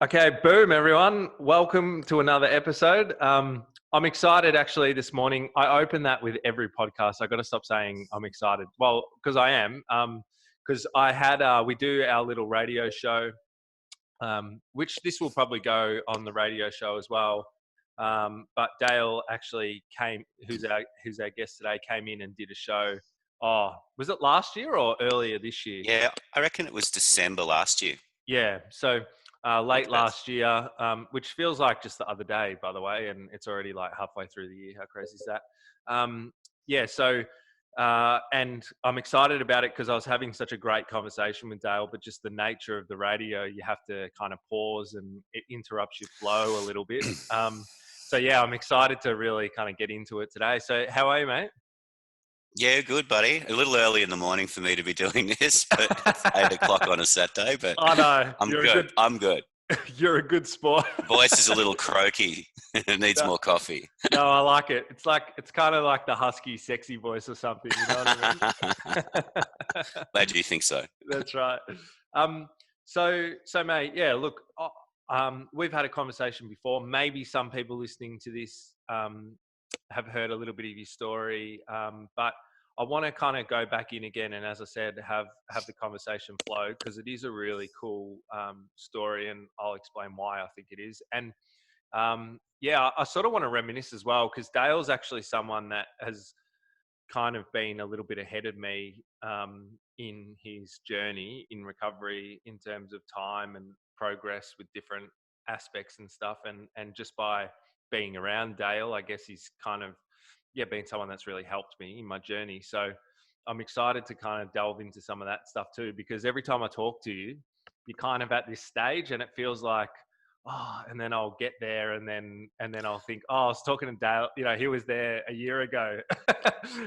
Okay, boom, everyone. Welcome to another episode. I'm excited actually this morning. I open that with every podcast. I got to stop saying I'm excited. Well, because I am. Because we do our little radio show, which this will probably go on the radio show as well. But Dale actually who's our guest today, came in and did a show. Oh, was it last year or earlier this year? Yeah, I reckon it was December last year. Yeah, so late last year, which feels like just the other day, by the way, and it's already like halfway through the year. How crazy is that? Yeah, so and I'm excited about it because I was having such a great conversation with Dale, but just the nature of the radio, you have to kind of pause and it interrupts your flow a little bit. So yeah, I'm excited to really kind of get into it today. So how are you, mate? Yeah, good, buddy. A little early in the morning for me to be doing this, but it's 8 o'clock on a Saturday, but I know. I'm good. I'm good. You're a good sport. Voice is a little croaky. It needs more coffee. No, I like it. It's kind of like the husky, sexy voice or something. You know what I mean? Glad you think so. That's right. So mate, yeah. Look, we've had a conversation before. Maybe some people listening to this have heard a little bit of your story, but I want to kind of go back in again, and as I said, have the conversation flow because it is a really cool story, and I'll explain why I think it is. And yeah, I sort of want to reminisce as well because Dale's actually someone that has kind of been a little bit ahead of me in his journey in recovery in terms of time and progress with different aspects and stuff. And just by being around Dale, I guess he's kind of, been someone that's really helped me in my journey. So I'm excited to kind of delve into some of that stuff too, because every time I talk to you, you're kind of at this stage and it feels like, and then I'll get there and then I'll think, I was talking to Dale, he was there a year ago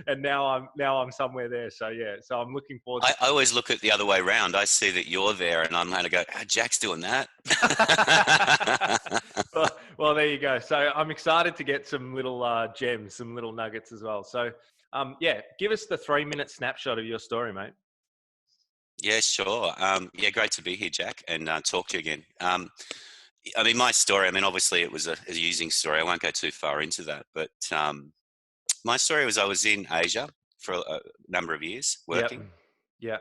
and now I'm somewhere there. So yeah, so I'm looking forward to I always look at the other way around. I see that you're there and I'm going to go, Jack's doing that. well, there you go. So I'm excited to get some little gems, some little nuggets as well. So give us the 3-minute snapshot of your story, mate. Yeah, sure. Yeah, great to be here, Jack, and talk to you again. I mean, my story, obviously it was a using story. I won't go too far into that, but my story was I was in Asia for a number of years working. Yeah.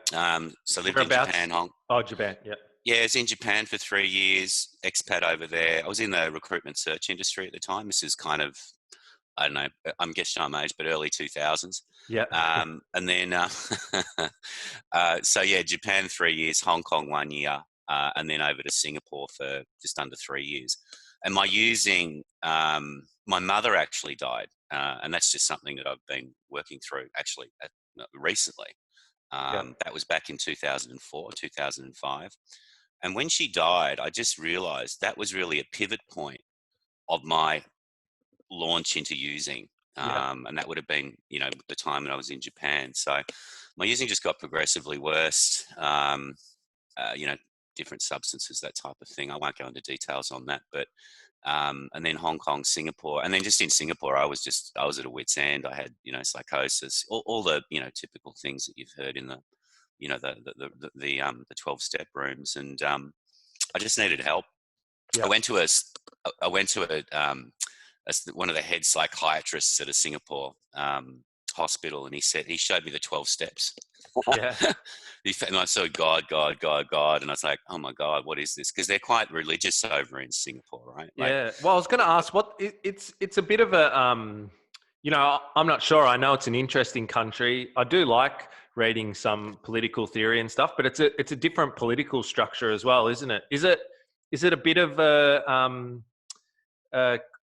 So I lived in Japan. Japan, yeah. Yeah, I was in Japan for 3 years, expat over there. I was in the recruitment search industry at the time. This is kind of, I don't know, I'm guessing my age, but early 2000s. Yeah. And then, so yeah, Japan 3 years, Hong Kong 1 year, and then over to Singapore for just under 3 years. And my mother actually died, and that's just something that I've been working through actually recently. That was back in 2004, 2005. And when she died, I just realized that was really a pivot point of my launch into using. And that would have been, the time that I was in Japan. So my using just got progressively worse, different substances, that type of thing. I won't go into details on that, but, and then Hong Kong, Singapore, and then just in Singapore, I was at a wit's end. I had, psychosis, all the, typical things that you've heard in the, the 12-step rooms. And, I just needed help. I went to one of the head psychiatrists at a Singapore hospital, and he showed me the 12 steps. Yeah. And I saw God, and I was like, oh my God, what is this? Because they're quite religious over in Singapore, right? Yeah. Well, I was going to ask, it's a bit of a, I'm not sure. I know it's an interesting country. I do like reading some political theory and stuff, but it's a different political structure as well, isn't it? Is it a bit of a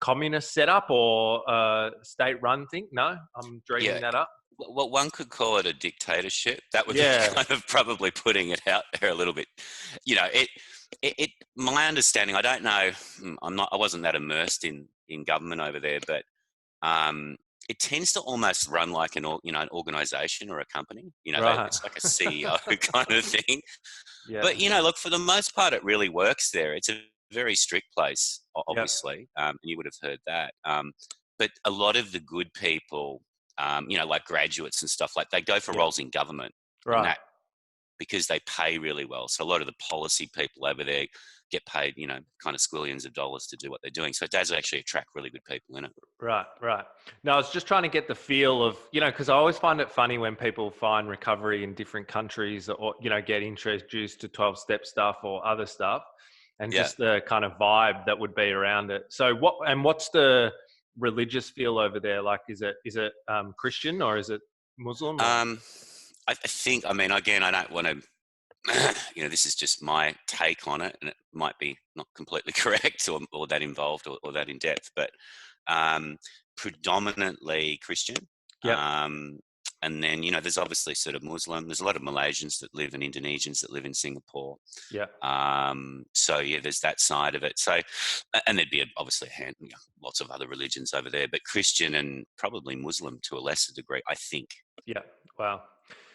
communist setup or a state-run thing? No, I'm dreaming that up. Well, one could call it a dictatorship. That would be kind of probably putting it out there a little bit. My understanding, I don't know, I wasn't that immersed in government over there, but it tends to almost run like an organization or a company. Right. It's like a CEO kind of thing. Yeah. But look, for the most part, it really works there. It's a very strict place, obviously, and you would have heard that. But a lot of the good people, like graduates and stuff, like they go for roles in government, right? Because they pay really well. So a lot of the policy people over there get paid, kind of squillions of dollars to do what they're doing. So it does actually attract really good people in it. Right, right. No, I was just trying to get the feel of, because I always find it funny when people find recovery in different countries or, get introduced to 12-step stuff or other stuff, and Yeah. just the kind of vibe that would be around it. So what's the religious feel over there? Like, is it Christian or is it Muslim or? I think, I mean, again, I don't want to, this is just my take on it, and it might be not completely correct or that involved or that in depth, but predominantly Christian. Yeah. And then, there's obviously sort of Muslim. There's a lot of Malaysians that live and Indonesians that live in Singapore. Yeah. So yeah, there's that side of it. So, and there'd be obviously lots of other religions over there, but Christian and probably Muslim to a lesser degree, I think. Yeah. Wow.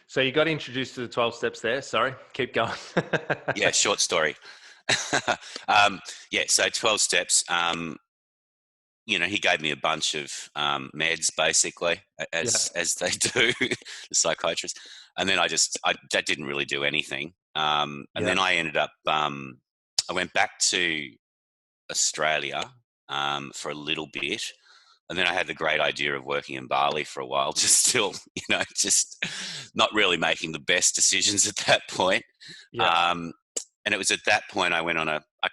So you got introduced to the 12 steps there. Sorry, keep going. Yeah, short story. So 12 steps. He gave me a bunch of meds, basically, as they do, the psychiatrist. And then that didn't really do anything. And then I ended up, I went back to Australia for a little bit. And then I had the great idea of working in Bali for a while, just not really making the best decisions at that point. Yeah. And it was at that point I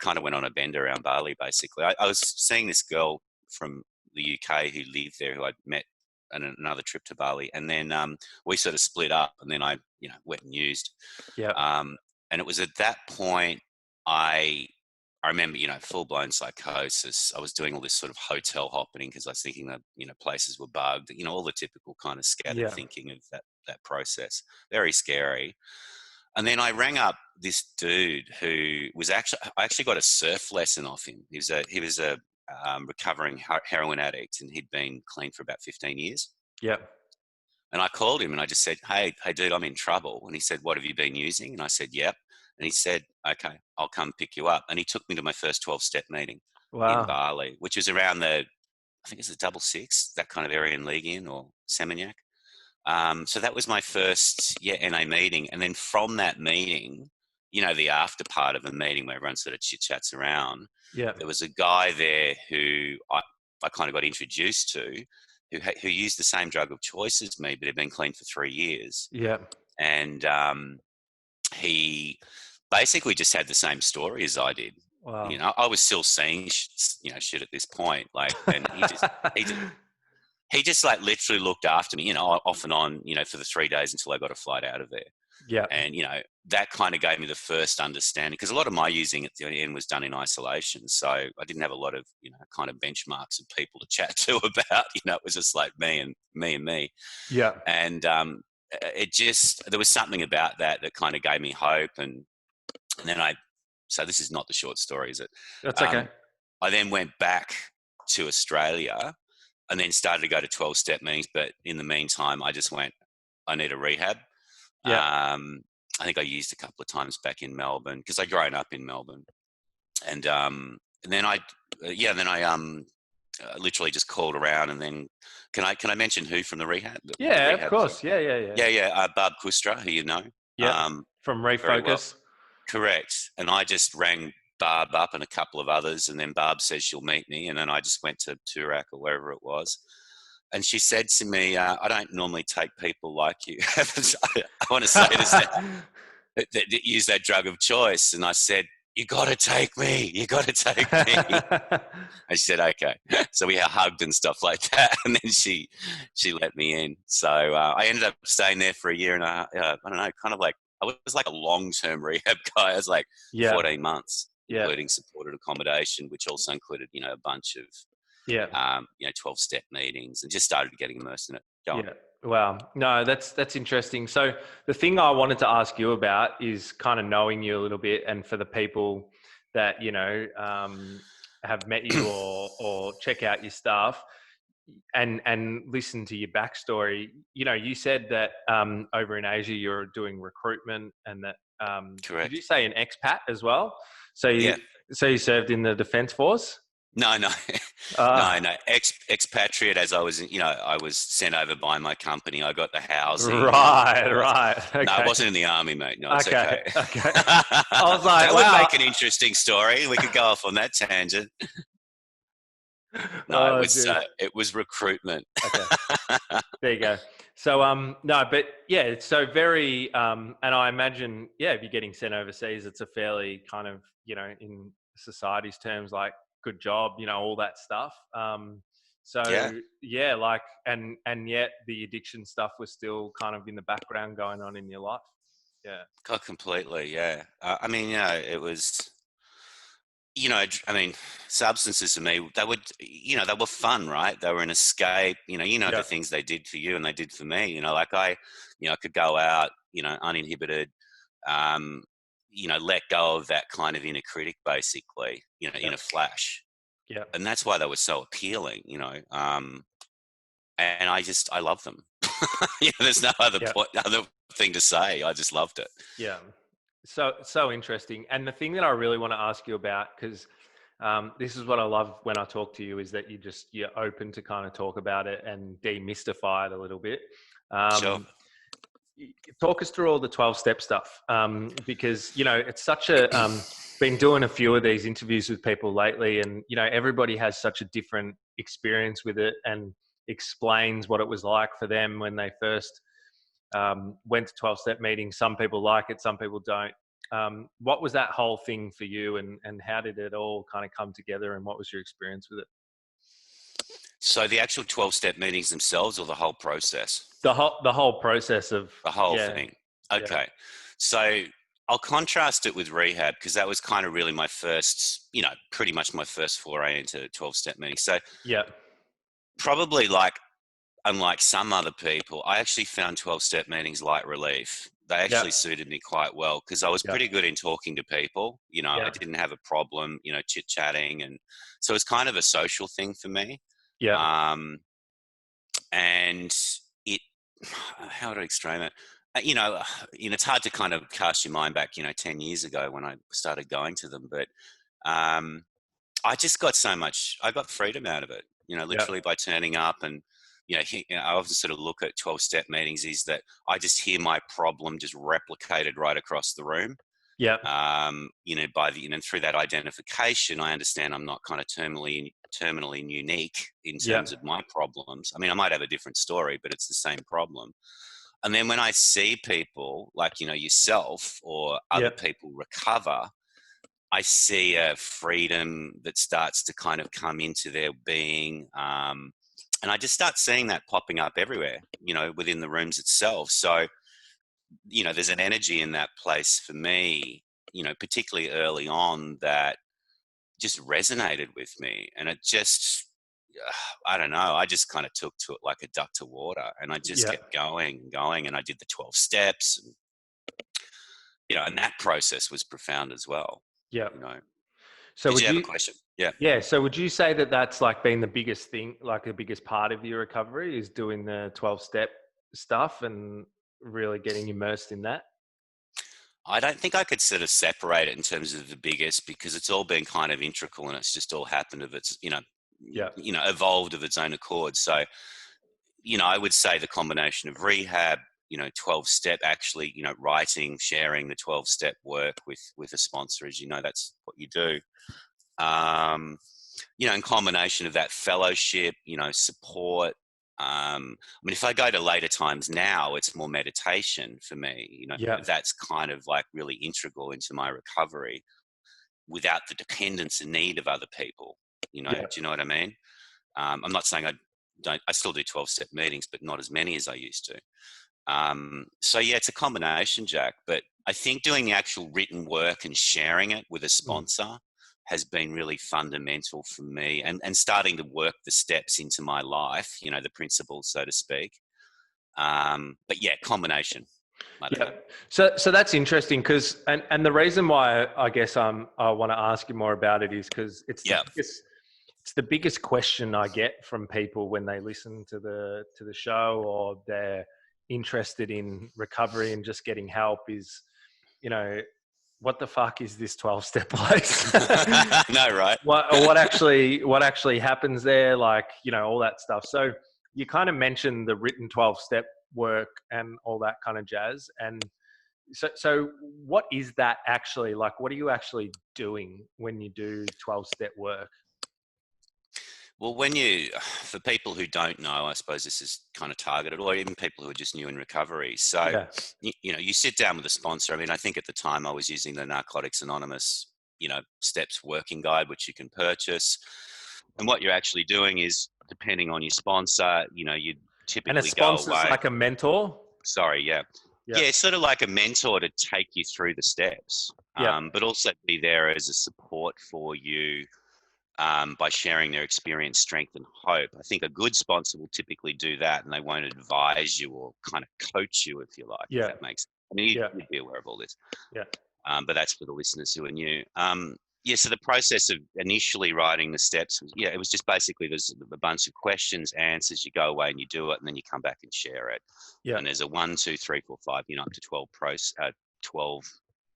kind of went on a bender around Bali, basically. I was seeing this girl from the UK who lived there, who I'd met on another trip to Bali. And then we sort of split up, and then I, went and used. Yeah. And it was at that point I remember, full-blown psychosis. I was doing all this sort of hotel hopping because I was thinking that, places were bugged, all the typical kind of scattered thinking of that process. Very scary. And then I rang up this dude who was I actually got a surf lesson off him. He was a recovering heroin addict, and he'd been clean for about 15 years. Yeah. And I called him and I just said, hey, dude, I'm in trouble. And he said, what have you been using? And I said, yep. And he said, okay, I'll come pick you up. And he took me to my first 12-step meeting in Wow. Bali, which was around I think it's a 66, that kind of area in Legian or Seminyak. So that was my first, NA meeting. And then from that meeting, the after part of a meeting where everyone sort of chit-chats around, there was a guy there who I kind of got introduced to who used the same drug of choice as me, but had been clean for 3 years. Yeah. And he basically just had the same story as I did. Wow. I was still seeing shit at this point. Like, and he just like literally looked after me, off and on, for the 3 days until I got a flight out of there. Yeah. And, that kind of gave me the first understanding, because a lot of my using at the end was done in isolation. So I didn't have a lot of, kind of benchmarks of people to chat to about, it was just like me and me. Yeah. And there was something about that kind of gave me hope. And then so this is not the short story, is it? That's okay. I then went back to Australia and then started to go to 12-step meetings. But in the meantime, I just went, I need a rehab. Yeah. I think I used a couple of times back in Melbourne because I'd grown up in Melbourne. And then I literally just called around. And then can I mention who from the rehab? Yeah, rehab of course. Yeah. Barb Kustra, who you know. Yeah. From Refocus. Well. Correct. And I just rang Barb up and a couple of others, and then Barb says she'll meet me. And then I just went to Toorak or wherever it was. And she said to me, I don't normally take people like you. I want to say this, that use that drug of choice. And I said, you got to take me. You got to take me. And she said, okay. So we hugged and stuff like that. And then she let me in. So I ended up staying there for a year and I don't know, kind of like, I was like a long-term rehab guy. I was like 14 months, including supported accommodation, which also included, a bunch of 12-step meetings, and just started getting immersed in it. Wow. No, that's interesting. So the thing I wanted to ask you about is kind of knowing you a little bit, and for the people that, have met you or check out your stuff and listen to your backstory. You said that over in Asia you're doing recruitment, and that Correct. did you say an expat as well? So you served in the Defence Force? No, no, no, Ah, no. Expatriate, as I was, I was sent over by my company. I got the housing and right, all that. right. No, I Okay. wasn't in the army, mate. No, it's Okay. okay. Okay. I was like, That would wow. make an interesting story. We could go off on that tangent. No, Oh, geez. it was recruitment. Okay. There you go. So, no, but yeah, it's so very, and I imagine, yeah, if you're getting sent overseas, it's a fairly kind of, in society's terms, like good job, all that stuff. Yeah, So yeah, like, and yet the addiction stuff was still kind of in the background going on in your life. Yeah. completely. Yeah. I mean, it was. I mean, substances to me, they were fun, right? They were an escape. Yeah. The things they did for you and they did for me. Like I could go out, uninhibited, um, let go of that kind of inner critic, basically, Yeah. in a flash. Yeah. And that's why they were so appealing, and I love them. There's no Yeah. other thing to say. I just loved it. Yeah. So interesting. And the thing that I really want to ask you about, because this is what I love when I talk to you, is that you're open to kind of talk about it and demystify it a little bit. Sure. Um, Talk us through all the 12-step stuff, because it's such a been doing a few of these interviews with people lately, and everybody has such a different experience with it and explains what it was like for them when they first went to 12-step meetings. Some people like it, some people don't. What was that whole thing for you, and how did it all kind of come together, and what was your experience with it? So the actual 12-step meetings themselves, or the whole process? The whole process of, The whole yeah. thing. Yeah. Okay. So I'll contrast it with rehab because that was kind of really my first, pretty much my first foray into 12-step meetings. So Yeah. probably like, unlike some other people, I actually found 12-step meetings light relief. They Yeah. actually suited me quite well because I was Yeah. pretty good in talking to people. I Yeah. didn't have a problem, chit chatting. And so it's kind of a social thing for me. Yeah. Um, and it how to explain it it's hard to kind of cast your mind back 10 years ago when I started going to them, but um I got freedom out of it, Yeah. literally by turning up. And I often sort of look at 12-step meetings is that I just hear my problem just replicated right across the room. Yeah. By the through that identification, I understand I'm not kind of terminally unique in Yeah. terms of my problems. I mean, I might have a different story, but it's the same problem. And then when I see people like yourself or Yeah. other people recover, I see a freedom that starts to kind of come into their being. And I just start seeing that popping up everywhere, within the rooms itself. So there's an energy in that place for me, particularly early on, that just resonated with me. And it just, I don't know, I just kind of took to it like a duck to water. And I just Yeah. kept going and going. And I did the 12 steps. And that process was profound as well. Yeah. You know, So did would you have a you, question? Yeah. yeah. So would you say that that's like been the biggest thing, like the biggest part of your recovery is doing the 12-step stuff and really getting immersed in that? I don't think I could sort of separate it in terms of the biggest because it's all been kind of integral and it's just all happened of its, Yeah. evolved of its own accord. So, I would say the combination of rehab, 12 step actually, writing, sharing the 12-step work with a sponsor, as that's what you do. In combination of that fellowship, support. I mean, if I go to later times now, it's more meditation for me. Yeah. That's kind of like really integral into my recovery without the dependence and need of other people. Yeah. Do you know what I mean? I'm not saying I still do 12-step meetings, but not as many as I used to. So yeah, it's a combination, Jack. But I think doing the actual written work and sharing it with a Mm. sponsor has been really fundamental for me, and starting to work the steps into my life, the principles, so to speak. But yeah, combination. I don't Yeah. know. So that's interesting because, and the reason why I guess I want to ask you more about it is because Yeah. it's the biggest question I get from people when they listen to the show or they're interested in recovery and just getting help is, you know, what the fuck is this 12-step place? No, right? What actually happens there? Like, all that stuff. So you kind of mentioned the written 12-step work and all that kind of jazz. And so what is that actually? Like, what are you actually doing when you do 12-step work? Well, for people who don't know, I suppose this is kind of targeted, or even people who are just new in recovery. So, Yeah. you sit down with a sponsor. I mean, I think at the time I was using the Narcotics Anonymous, steps working guide, which you can purchase. And what you're actually doing is, depending on your sponsor, you And a typically go sponsor's away. like a mentor? Sorry, yeah. Yeah. Yeah, sort of like a mentor to take you through the steps, Yeah. but also be there as a support for you, by sharing their experience, strength, and hope. I think a good sponsor will typically do that, and they won't advise you or kind of coach you, if you like, if Yeah. that makes. I mean, Yeah. you'd be aware of all this, Yeah. but that's for the listeners who are new. Yeah, so the process of initially writing the steps, it was just basically there's a bunch of questions, answers. You go away and you do it, and then you come back and share it. Yeah. And there's a 1, 2, 3, 4, 5, up to 12,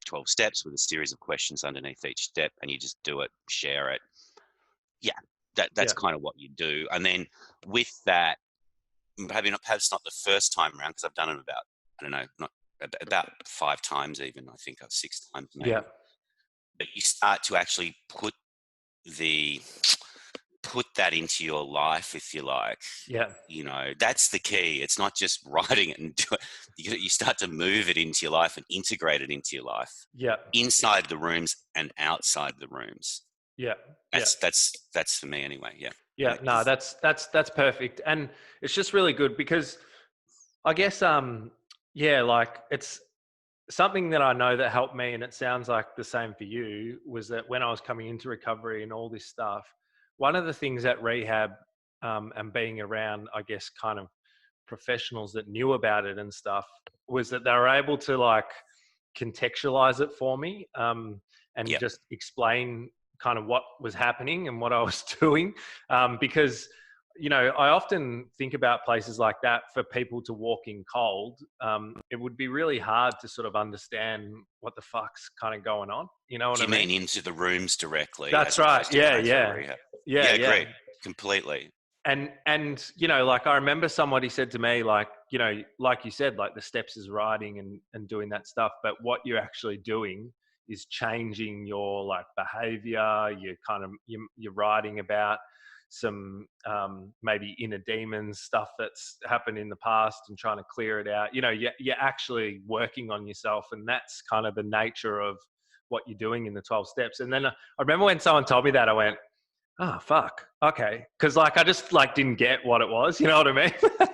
12 steps with a series of questions underneath each step, and you just do it, share it. Yeah, that's Yeah. kind of what you do. And then with that, perhaps not the first time around, because I've done it about, I don't know, not about 5 times even, I think, or 6 times Yeah. maybe. But you start to actually put that into your life, if you like. Yeah. That's the key. It's not just writing it and do it. You start to move it into your life and integrate it into your life, Yeah. inside the rooms and outside the rooms. Yeah. Yeah. That's for me anyway. Yeah. Yeah. No, that's perfect. And it's just really good because I guess yeah, like it's something that I know that helped me, and it sounds like the same for you, was that when I was coming into recovery and all this stuff, one of the things at rehab, and being around, I guess, kind of professionals that knew about it and stuff, was that they were able to like contextualize it for me, and Yeah. just explain kind of what was happening and what I was doing, because I often think about places like that for people to walk in cold. It would be really hard to sort of understand what the fuck's kind of going on. You know what Do I you mean mean? into the rooms directly That's as right. opposed to Yeah, going through a yeah, rehab? yeah, Yeah, yeah. agree. Completely. And like I remember somebody said to me, like, like you said, like the steps is writing and doing that stuff, but what you're actually doing is changing your like behavior. You're writing about some maybe inner demons, stuff that's happened in the past, and trying to clear it out. You're actually working on yourself, and that's kind of the nature of what you're doing in the 12 steps. And then I remember when someone told me that, I went, oh fuck, okay, because like I just like didn't get what it was. You know what I mean?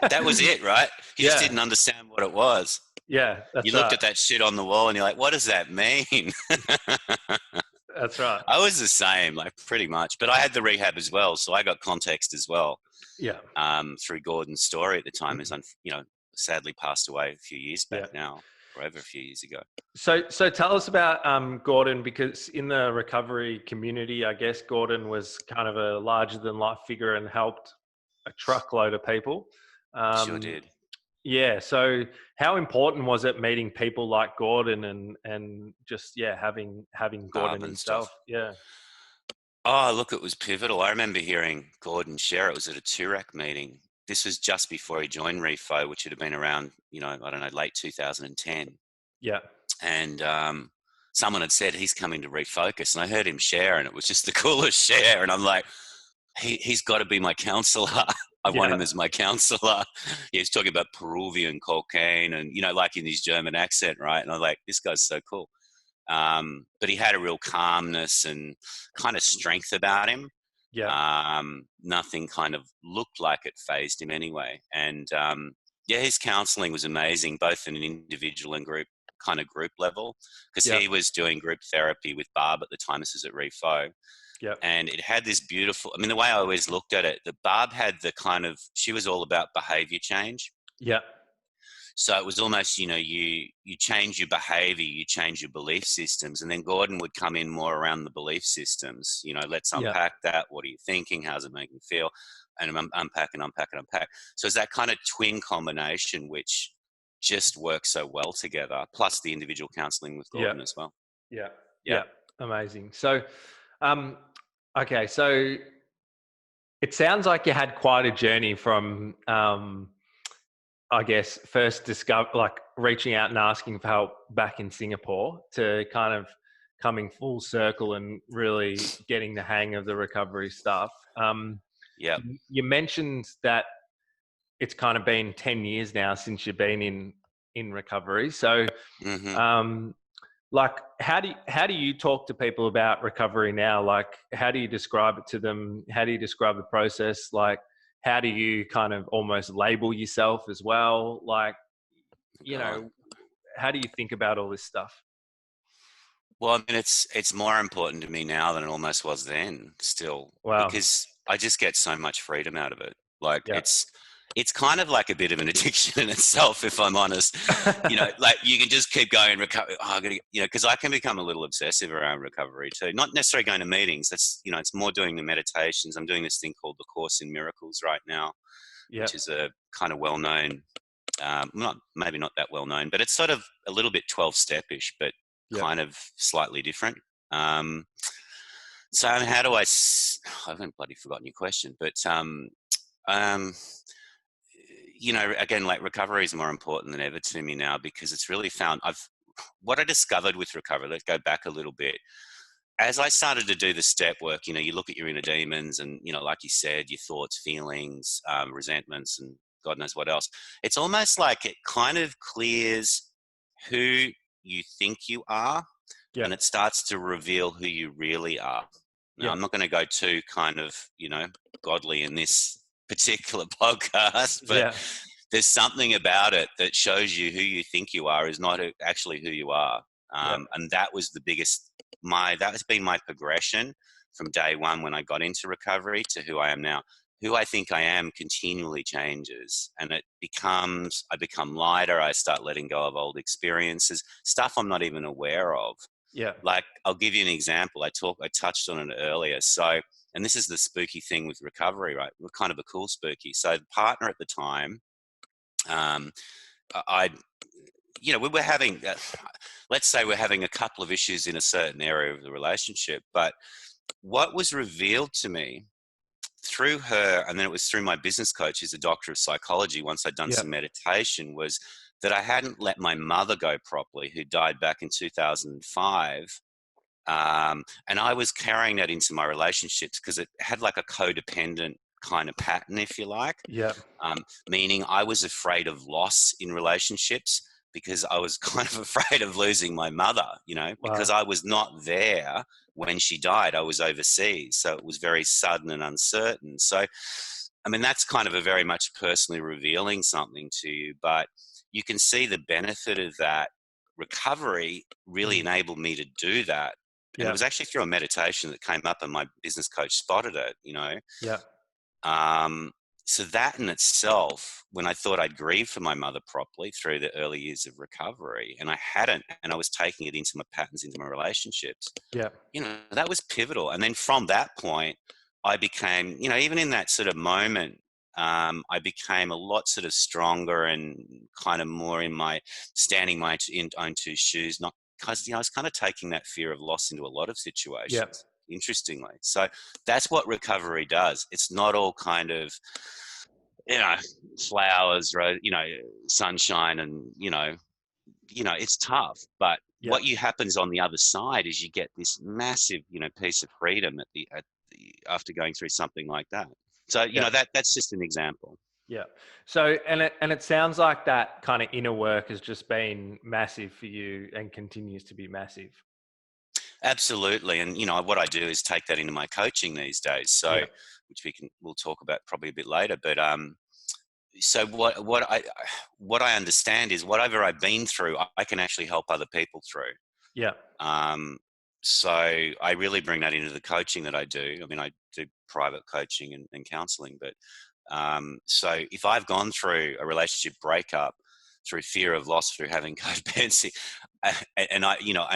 That was it, right? You just Yeah, didn't understand what it was. yeah, You that's looked right. at that shit on the wall and you're like, what does that mean? That's right. I was the same, like pretty much. But I had the rehab as well. So I got context as well, Yeah, through Gordon's story at the time, as sadly passed away a few years back yeah. now, or over a few years ago. So tell us about Gordon, because in the recovery community, I guess Gordon was kind of a larger than life figure and helped a truckload of people. Sure Um, did. yeah. So how important was it meeting people like Gordon and just having Gordon Barb and himself? stuff. Yeah. Oh, look, it was pivotal. I remember hearing Gordon share. It was at a TURAC meeting. This was just before he joined Refo, which would have been around, I don't know, late 2010. Yeah. And someone had said he's coming to Refocus, and I heard him share, and it was just the coolest share. And I'm like, he's got to be my counselor. I want him Yeah. as my counselor. He's talking about Peruvian cocaine and, like in his German accent, right? And I'm like, this guy's so cool. But he had a real calmness and kind of strength about him. Yeah. Nothing kind of looked like it phased him anyway. And his counseling was amazing, both in an individual and group level, because Yeah. he was doing group therapy with Barb at the time. This was at Refo. Yeah. And it had this beautiful, I mean, the way I always looked at it, the Barb had she was all about behavior change. Yeah. So it was almost, you change your behavior, you change your belief systems, and then Gordon would come in more around the belief systems. Let's Yeah. unpack that. What are you thinking? How's it making you feel? And unpack and unpack and unpack. So it's that kind of twin combination which just works so well together. Plus the individual counselling with Yeah. Gordon as well. Yeah. Yeah. Yeah. Amazing. So, um, okay. So it sounds like you had quite a journey from, I guess, first discover like reaching out and asking for help back in Singapore to kind of coming full circle and really getting the hang of the recovery stuff. Yeah. You mentioned that it's kind of been 10 years now since you've been in recovery. So, Hmm. um, like, how do you talk to people about recovery now? Like, how do you describe it to them? How do you describe the process? Like, how do you kind of almost label yourself as well? Like, you God. know, how do you think about all this stuff? Well, I mean, it's more important to me now than it almost was then, still, Wow. because I just get so much freedom out of it. Like Yeah. it's kind of like a bit of an addiction in itself, if I'm honest. You know, like you can just keep going recover. Oh, I gotta, you know, because I can become a little obsessive around recovery too. Not necessarily going to meetings. That's, you know, it's more doing the meditations. I'm doing this thing called the Course in Miracles right now, Yeah. which is a kind of well-known, not maybe not that well known, but it's sort of a little bit 12-step-ish, but Yeah. kind of slightly different. Um, so how do I haven't bloody forgotten your question, but um, you know, again, like recovery is more important than ever to me now because it's really found what I discovered with recovery. Let's go back a little bit. As I started to do the step work, you know, you look at your inner demons and, you know, like you said, your thoughts, feelings, resentments, and God knows what else. It's almost like it kind of clears who you think you are Yeah. and it starts to reveal who you really are. Now, Yeah. I'm not going to go too kind of, you know, godly in this particular podcast, but Yeah. there's something about it that shows you who you think you are is not actually who you are. Yeah. And that was the biggest, that has been my progression from day one when I got into recovery to who I am now. Who I think I am continually changes and I become lighter. I start letting go of old experiences, stuff I'm not even aware of. Yeah. Like, I'll give you an example. I touched on it earlier. So, and this is the spooky thing with recovery, right? We're kind of a cool spooky. So the partner at the time, um, I, you know, we were having, let's say we're having a couple of issues in a certain area of the relationship. But what was revealed to me through her, and then it was through my business coach, who's a doctor of psychology, once I'd done Yeah. some meditation, was that I hadn't let my mother go properly, who died back in 2005. And I was carrying that into my relationships because it had like a codependent kind of pattern, if you like, Yeah. meaning I was afraid of loss in relationships because I was kind of afraid of losing my mother, you know, because Wow. I was not there when she died. I was overseas. So it was very sudden and uncertain. So, I mean, that's kind of a very much personally revealing something to you, but you can see the benefit of that. Recovery really Mm. enabled me to do that. And it Yeah. was actually through a meditation that came up and my business coach spotted it, you know. Yeah. Um, so that in itself, when I thought I'd grieved for my mother properly through the early years of recovery, and I hadn't, and I was taking it into my patterns, into my relationships, Yeah. you know, that was pivotal. And then from that point, I became, you know, even in that sort of moment, I became a lot sort of stronger and kind of more in my standing my own two shoes, not because, you know, I was kind of taking that fear of loss into a lot of Yeah. situations, interestingly. So that's what recovery does. It's not all kind of, you know, flowers, you know, sunshine and, it's tough, but Yeah. what you happens on the other side is you get this massive, you know, piece of freedom after going through something like that. So, you Yeah. know, that's just an example. Yeah. So, and it sounds like that kind of inner work has just been massive for you and continues to be massive. Absolutely. And, you know, what I do is take that into my coaching these days. So, Yeah. which we'll talk about probably a bit later, but, so what I understand is whatever I've been through, I can actually help other people through. Yeah. Um, so I really bring that into the coaching that I do. I mean, I do private coaching and counseling, but so if I've gone through a relationship breakup, through fear of loss, through having codependency, and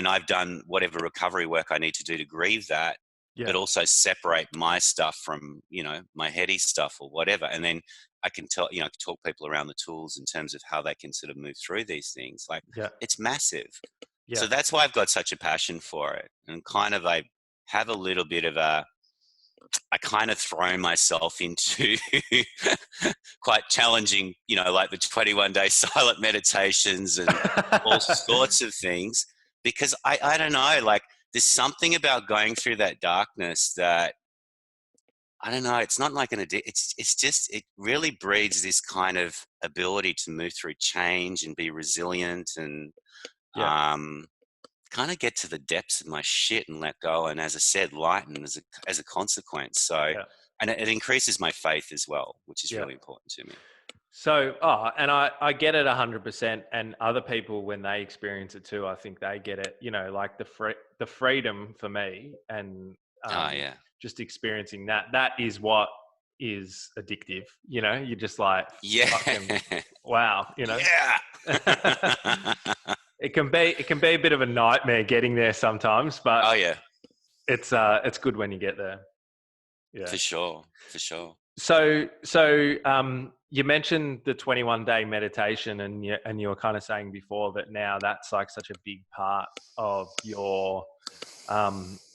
I've done whatever recovery work I need to do to grieve that, Yeah. but also separate my stuff from, you know, my heady stuff or whatever, and then I can talk people around the tools in terms of how they can sort of move through these things. Like, Yeah. it's massive. Yeah. So that's why I've got such a passion for it. And kind of I have a little bit of a, I kind of throw myself into quite challenging, like the 21-day silent meditations and all sorts of things, because I don't know, like there's something about going through that darkness that, I don't know, it's not like an addiction. It's just, it really breeds this kind of ability to move through change and be resilient and, Yeah. um, kind of get to the depths of my shit and let go. And as I said, lighten as a consequence. So, Yeah. and it increases my faith as well, which is Yeah. really important to me. So, and I get it 100%. And other people, when they experience it too, I think they get it, like the freedom for me and Oh yeah. just experiencing that is what is addictive. You're just like, Yeah. fucking, wow, Yeah. it can be a bit of a nightmare getting there sometimes, but Oh yeah. it's good when you get there. Yeah. For sure. For sure. So, you mentioned the 21-day meditation, and you were kind of saying before that now that's like such a big part of your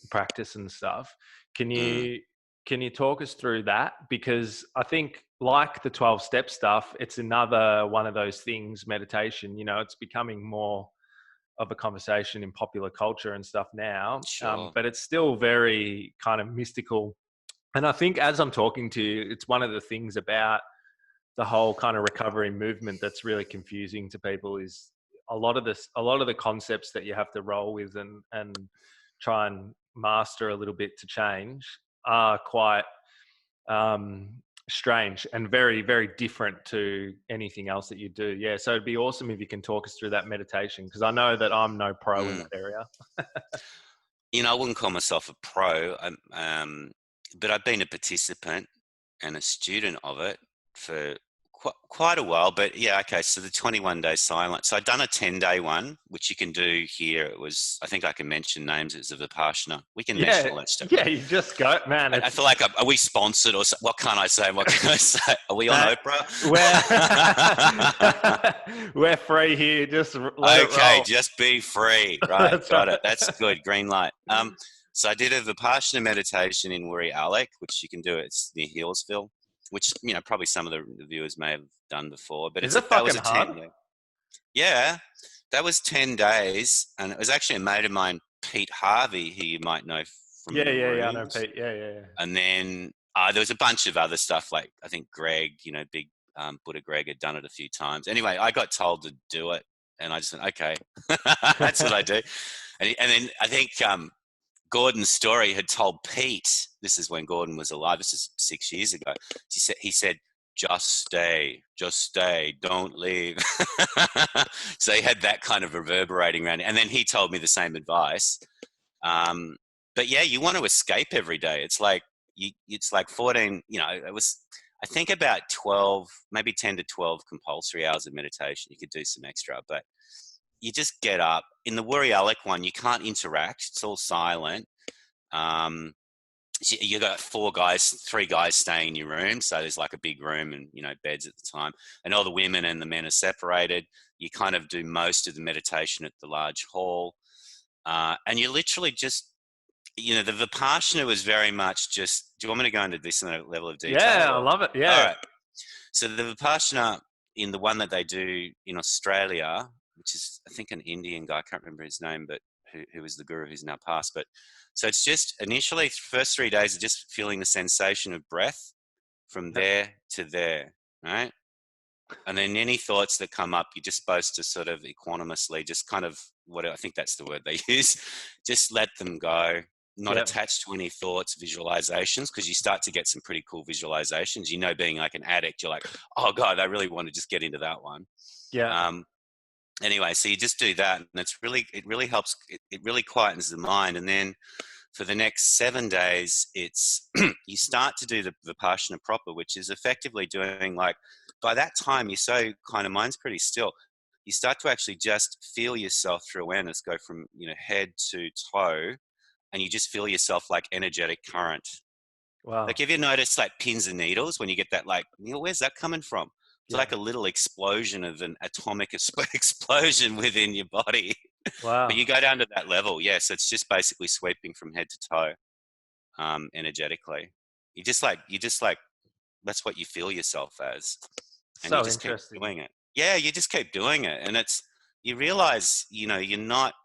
practice and stuff. Can Mm, you can you talk us through that? Because I think, like the 12-step stuff, it's another one of those things. Meditation, it's becoming more of a conversation in popular culture and stuff now, sure. but it's still very kind of mystical. And I think as I'm talking to you, it's one of the things about the whole kind of recovery movement that's really confusing to people is a lot of the concepts that you have to roll with and try and master a little bit to change are quite strange and very, very different to anything else that you do. Yeah. So it'd be awesome if you can talk us through that meditation, because I know that I'm no pro in Mm. that area. I wouldn't call myself a pro, but I've been a participant and a student of it for quite a while. But yeah, okay. So the 21-day silence. So I've done a 10-day one, which you can do here. It was, I think I can mention names. It's of Vipassana. We can mention Yeah. all that stuff, Yeah. right? You just go, man. I It's, feel like, are we sponsored or what can't I say? What can I say? Are we on Matt, Oprah? we're we're free here. Just let it Okay, roll. just be free. Right, That's right. got it. That's good. Green light. So I did a Vipassana meditation in Wuri Alec, which you can do. It's near Healesville, which probably some of the viewers may have done before. But Is it that was fucking a hard? 10. Yeah, that was 10 days, and it was actually a mate of mine, Pete Harvey, who you might know from Yeah, the yeah, yeah. I know, rooms. Pete. Yeah, yeah, yeah. And then there was a bunch of other stuff, like I think Greg, big Buddha Greg had done it a few times. Anyway, I got told to do it, and I just went, okay, that's what I do. And then I think Gordon's story had told Pete, this is when Gordon was alive, this is 6 years ago. He said, just stay, don't leave. So he had that kind of reverberating around it. And then he told me the same advice. But yeah, you want to escape every day. It's like 14, it was, I think about 12, maybe 10 to 12 compulsory hours of meditation. You could do some extra, but you just get up. In the Wuri Alec one, you can't interact. It's all silent. So you got three guys staying in your room. So there's like a big room and, beds at the time. And all the women and the men are separated. You kind of do most of the meditation at the large hall. And you literally just, the Vipassana was very much just, do you want me to go into this in a level of detail? Yeah, I Or? love it. All Yeah. right. So the Vipassana in the one that they do in Australia, which is, I think, an Indian guy, I can't remember his name, but who was the guru who's now passed. But so it's just initially, first 3 days are just feeling the sensation of breath from Yep. there to there, right? And then any thoughts that come up, you're just supposed to sort of equanimously, just kind of what I think that's the word they use, just let them go, not Yep. attached to any thoughts, visualizations, because you start to get some pretty cool visualizations. Being like an addict, you're like, oh God, I really want to just get into that one. Yeah. Anyway, so you just do that, and it really helps. It really quietens the mind, and then for the next 7 days, it's you start to do the Vipassana proper, which is effectively doing, like, by that time you're so kind of mind's pretty still. You start to actually just feel yourself through awareness go from head to toe, and you just feel yourself like energetic current. Wow. Like, have you noticed like pins and needles when you get that, like, where's that coming from? It's Yeah. like a little explosion of an atomic explosion within your body. But Wow. you go down to that level, yes. It's just basically sweeping from head to toe, energetically. You just like that's what you feel yourself as, and you So just keep interesting. doing it. Yeah, you just keep doing it, and you realize, you're not.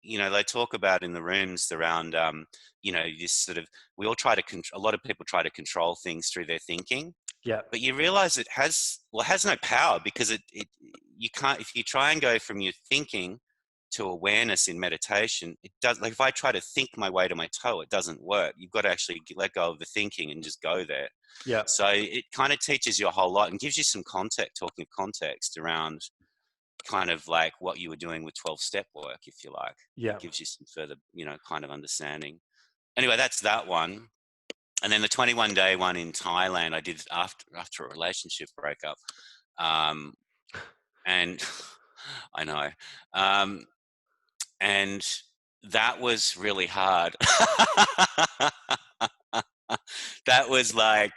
They talk about in the rooms around, this sort of we all try to a lot of people try to control things through their thinking, Yeah. but you realize it has no power because it you can't if you try and go from your thinking to awareness in meditation. It does, like if I try to think my way to my toe, it doesn't work. You've got to actually let go of the thinking and just go there. Yeah. So it kind of teaches you a whole lot and gives you some context, talking of context around kind of like what you were doing with 12 step work, if you like. It Yeah. gives you some further, kind of understanding. Anyway, that's that one. And then the 21-day one in Thailand, I did after a relationship breakup. Um, and I know. Um, and that was really hard. That was like,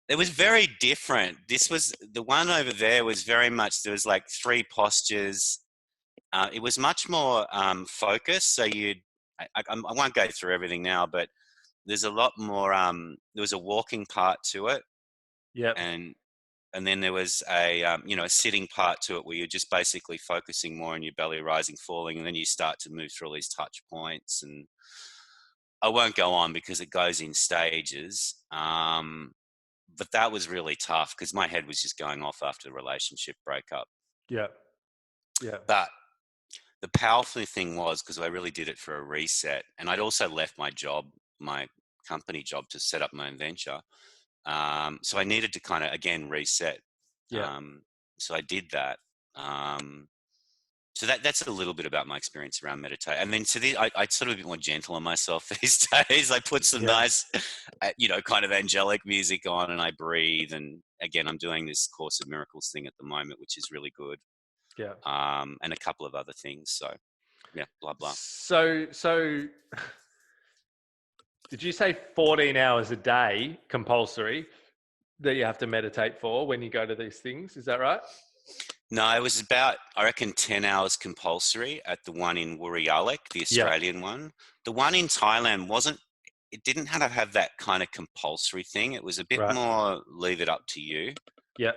it was very different. This was the one over there was very much, there was like three postures. It was much more focused. So I won't go through everything now, but there's a lot more. There was a walking part to it, Yeah. and then there was a sitting part to it where you're just basically focusing more on your belly rising, falling, and then you start to move through all these touch points. And I won't go on because it goes in stages. But that was really tough because my head was just going off after the relationship breakup. Yeah. Yeah. But the powerful thing was because I really did it for a reset, and I'd also left my job, my company job, to set up my own venture. So I needed to kind of again reset. Yeah. Um, so I did that. Um, so that's a little bit about my experience around meditation. And then I sort of a bit more gentle on myself these days. I put some Yeah. nice, kind of angelic music on, and I breathe. And again, I'm doing this Course of Miracles thing at the moment, which is really good. Yeah. And a couple of other things. So yeah, blah blah. So did you say 14 hours a day compulsory that you have to meditate for when you go to these things? Is that right? No, it was about, I reckon, 10 hours compulsory at the one in Woorolloc, the Yeah. Australian one. The one in Thailand it didn't have that kind of compulsory thing. It was a bit Right. more leave it up to you, Yeah.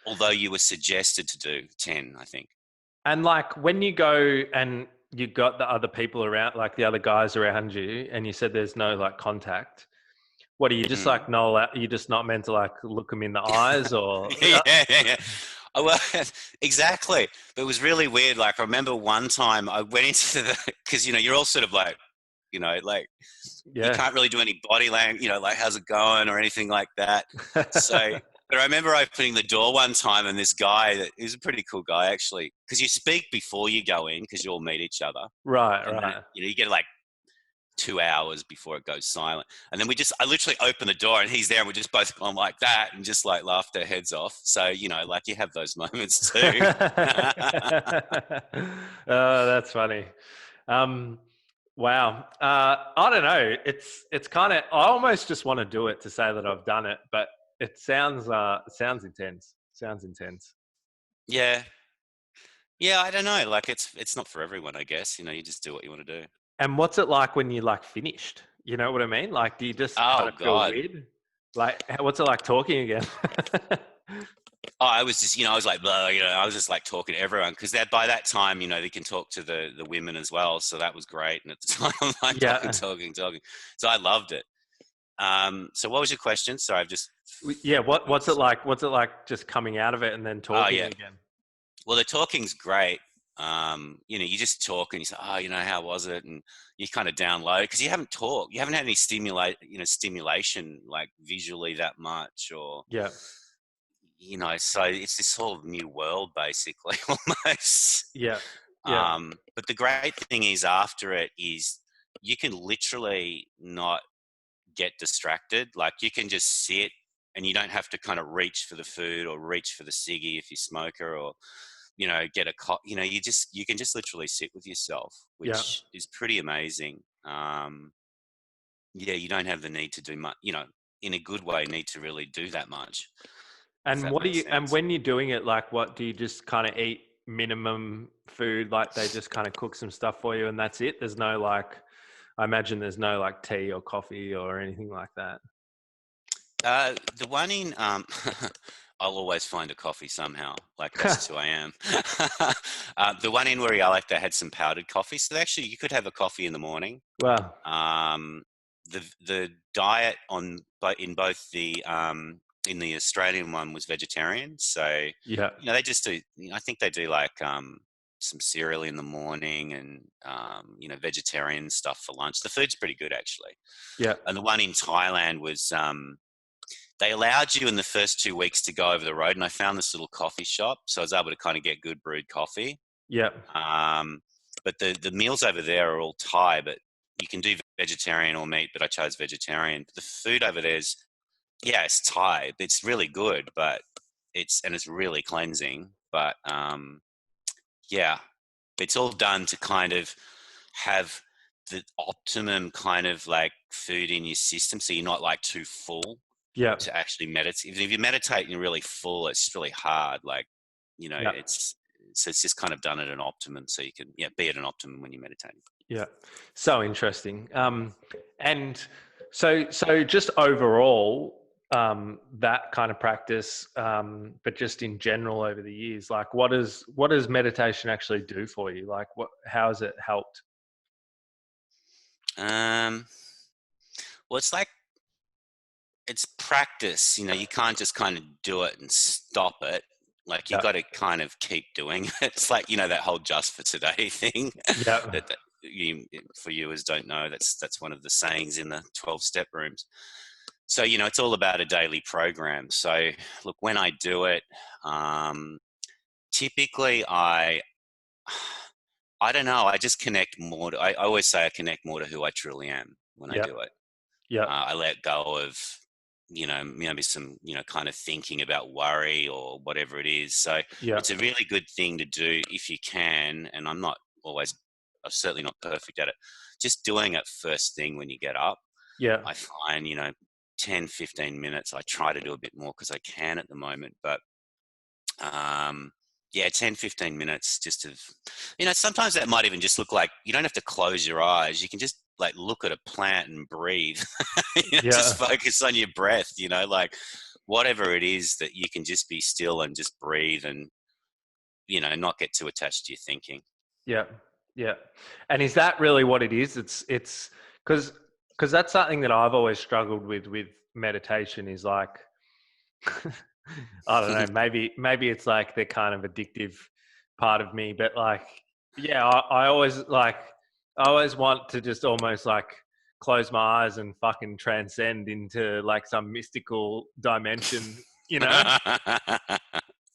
although you were suggested to do 10, I think. And like when you go and you got the other people around, like the other guys around you, and you said there's no like contact. What are you just Mm. like? No, you're just not meant to like look them in the eyes, or Yeah, yeah, yeah. Oh, well, exactly. But it was really weird. Like, I remember one time I went into because, you're all sort of like, like, you yeah, can't really do any body language, like how's it going or anything like that. So, but I remember opening the door one time and this guy he was a pretty cool guy actually, because you speak before you go in because you all meet each other, right, and then right. you get like 2 hours before it goes silent, and then I literally open the door and he's there and we're just both gone like that and just like laughed our heads off. So like you have those moments too. Oh, that's funny. Um, wow. I don't know. It's kind of. I almost just want to do it to say that I've done it, but it sounds intense. Sounds intense. Yeah, yeah. I don't know. Like it's not for everyone, I guess. You just do what you want to do. And what's it like when you like finished? You know what I mean? Like, do you just kind Oh of feel God. weird? Like, what's it like talking again? Oh, I was just, I was like, blah, I was just like talking to everyone because by that time, they can talk to the women as well. So that was great. And at the time, I'm like Yeah, talking. So I loved it. So what was your question? Sorry, I've just yeah. forgotten. What's it like? What's it like just coming out of it and then Oh talking yeah. again? Well, the talking's great. You just talk and you say, oh, how was it? And you kind of download because you haven't talked, you haven't had any stimulation like visually that much, or Yeah, so it's this whole new world basically almost. yeah, yeah, But the great thing is after it is you can literally not get distracted. Like you can just sit and you don't have to kind of reach for the food or reach for the ciggy if you're a smoker, or get a you can just literally sit with yourself, yeah. which is pretty amazing. Yeah, you don't have the need to do much, in a good way, need to really do that much. if And that what do makes you, and sense. when you're doing it, like, what do you just kind of eat minimum food? Like they just kind of cook some stuff for you and that's it. There's no like, I imagine there's no like tea or coffee or anything like that. The one in I'll always find a coffee somehow. Like that's just who I am. The one in where I like that had some powdered coffee. So actually, you could have a coffee in the morning. Well, Um, the diet on but in both in the Australian one was vegetarian. So yeah, they just do. I think they do like some cereal in the morning and vegetarian stuff for lunch. The food's pretty good actually. yeah, And the one in Thailand was they allowed you in the first 2 weeks to go over the road, and I found this little coffee shop, so I was able to kind of get good brewed coffee. yeah, Um, but the meals over there are all Thai, but you can do vegetarian or meat. But I chose vegetarian. But the food over there is it's Thai. It's really good, but it's really cleansing. But yeah, it's all done to kind of have the optimum kind of like food in your system, so you're not like too full yeah, to actually meditate. If you meditate and you're really full, it's just really hard. Like, yeah, it's just kind of done at an optimum, so you can be at an optimum when you're meditating. yeah. So interesting. And so just overall, that kind of practice, but just in general over the years, like what does meditation actually do for you? Like how has it helped? Um, well, it's like it's practice. You can't just kind of do it and stop it. Like you Yeah, got to kind of keep doing it. It's like that whole "just for today" thing. yeah, that you, for viewers don't know, that's one of the sayings in the 12-step rooms. So it's all about a daily program. So look, when I do it, typically I don't know. I just connect more. I always say I connect more to who I truly am when I yeah, do it. yeah, I let go of, maybe some, kind of thinking about worry or whatever it is. So yeah, it's a really good thing to do if you can. And I'm certainly not perfect at it. Just doing it first thing when you get up. yeah, I find, 10, 15 minutes. I try to do a bit more because I can at the moment, but yeah, 10, 15 minutes just of, sometimes that might even just look like you don't have to close your eyes. You can just like look at a plant and breathe. Just yeah, focus on your breath, like whatever it is that you can just be still and just breathe and, not get too attached to your thinking. yeah, yeah. And is that really what it is? It's because that's something that I've always struggled with meditation is like I don't know, maybe it's like the kind of addictive part of me, but like yeah, I always want to just almost like close my eyes and fucking transcend into like some mystical dimension, you know?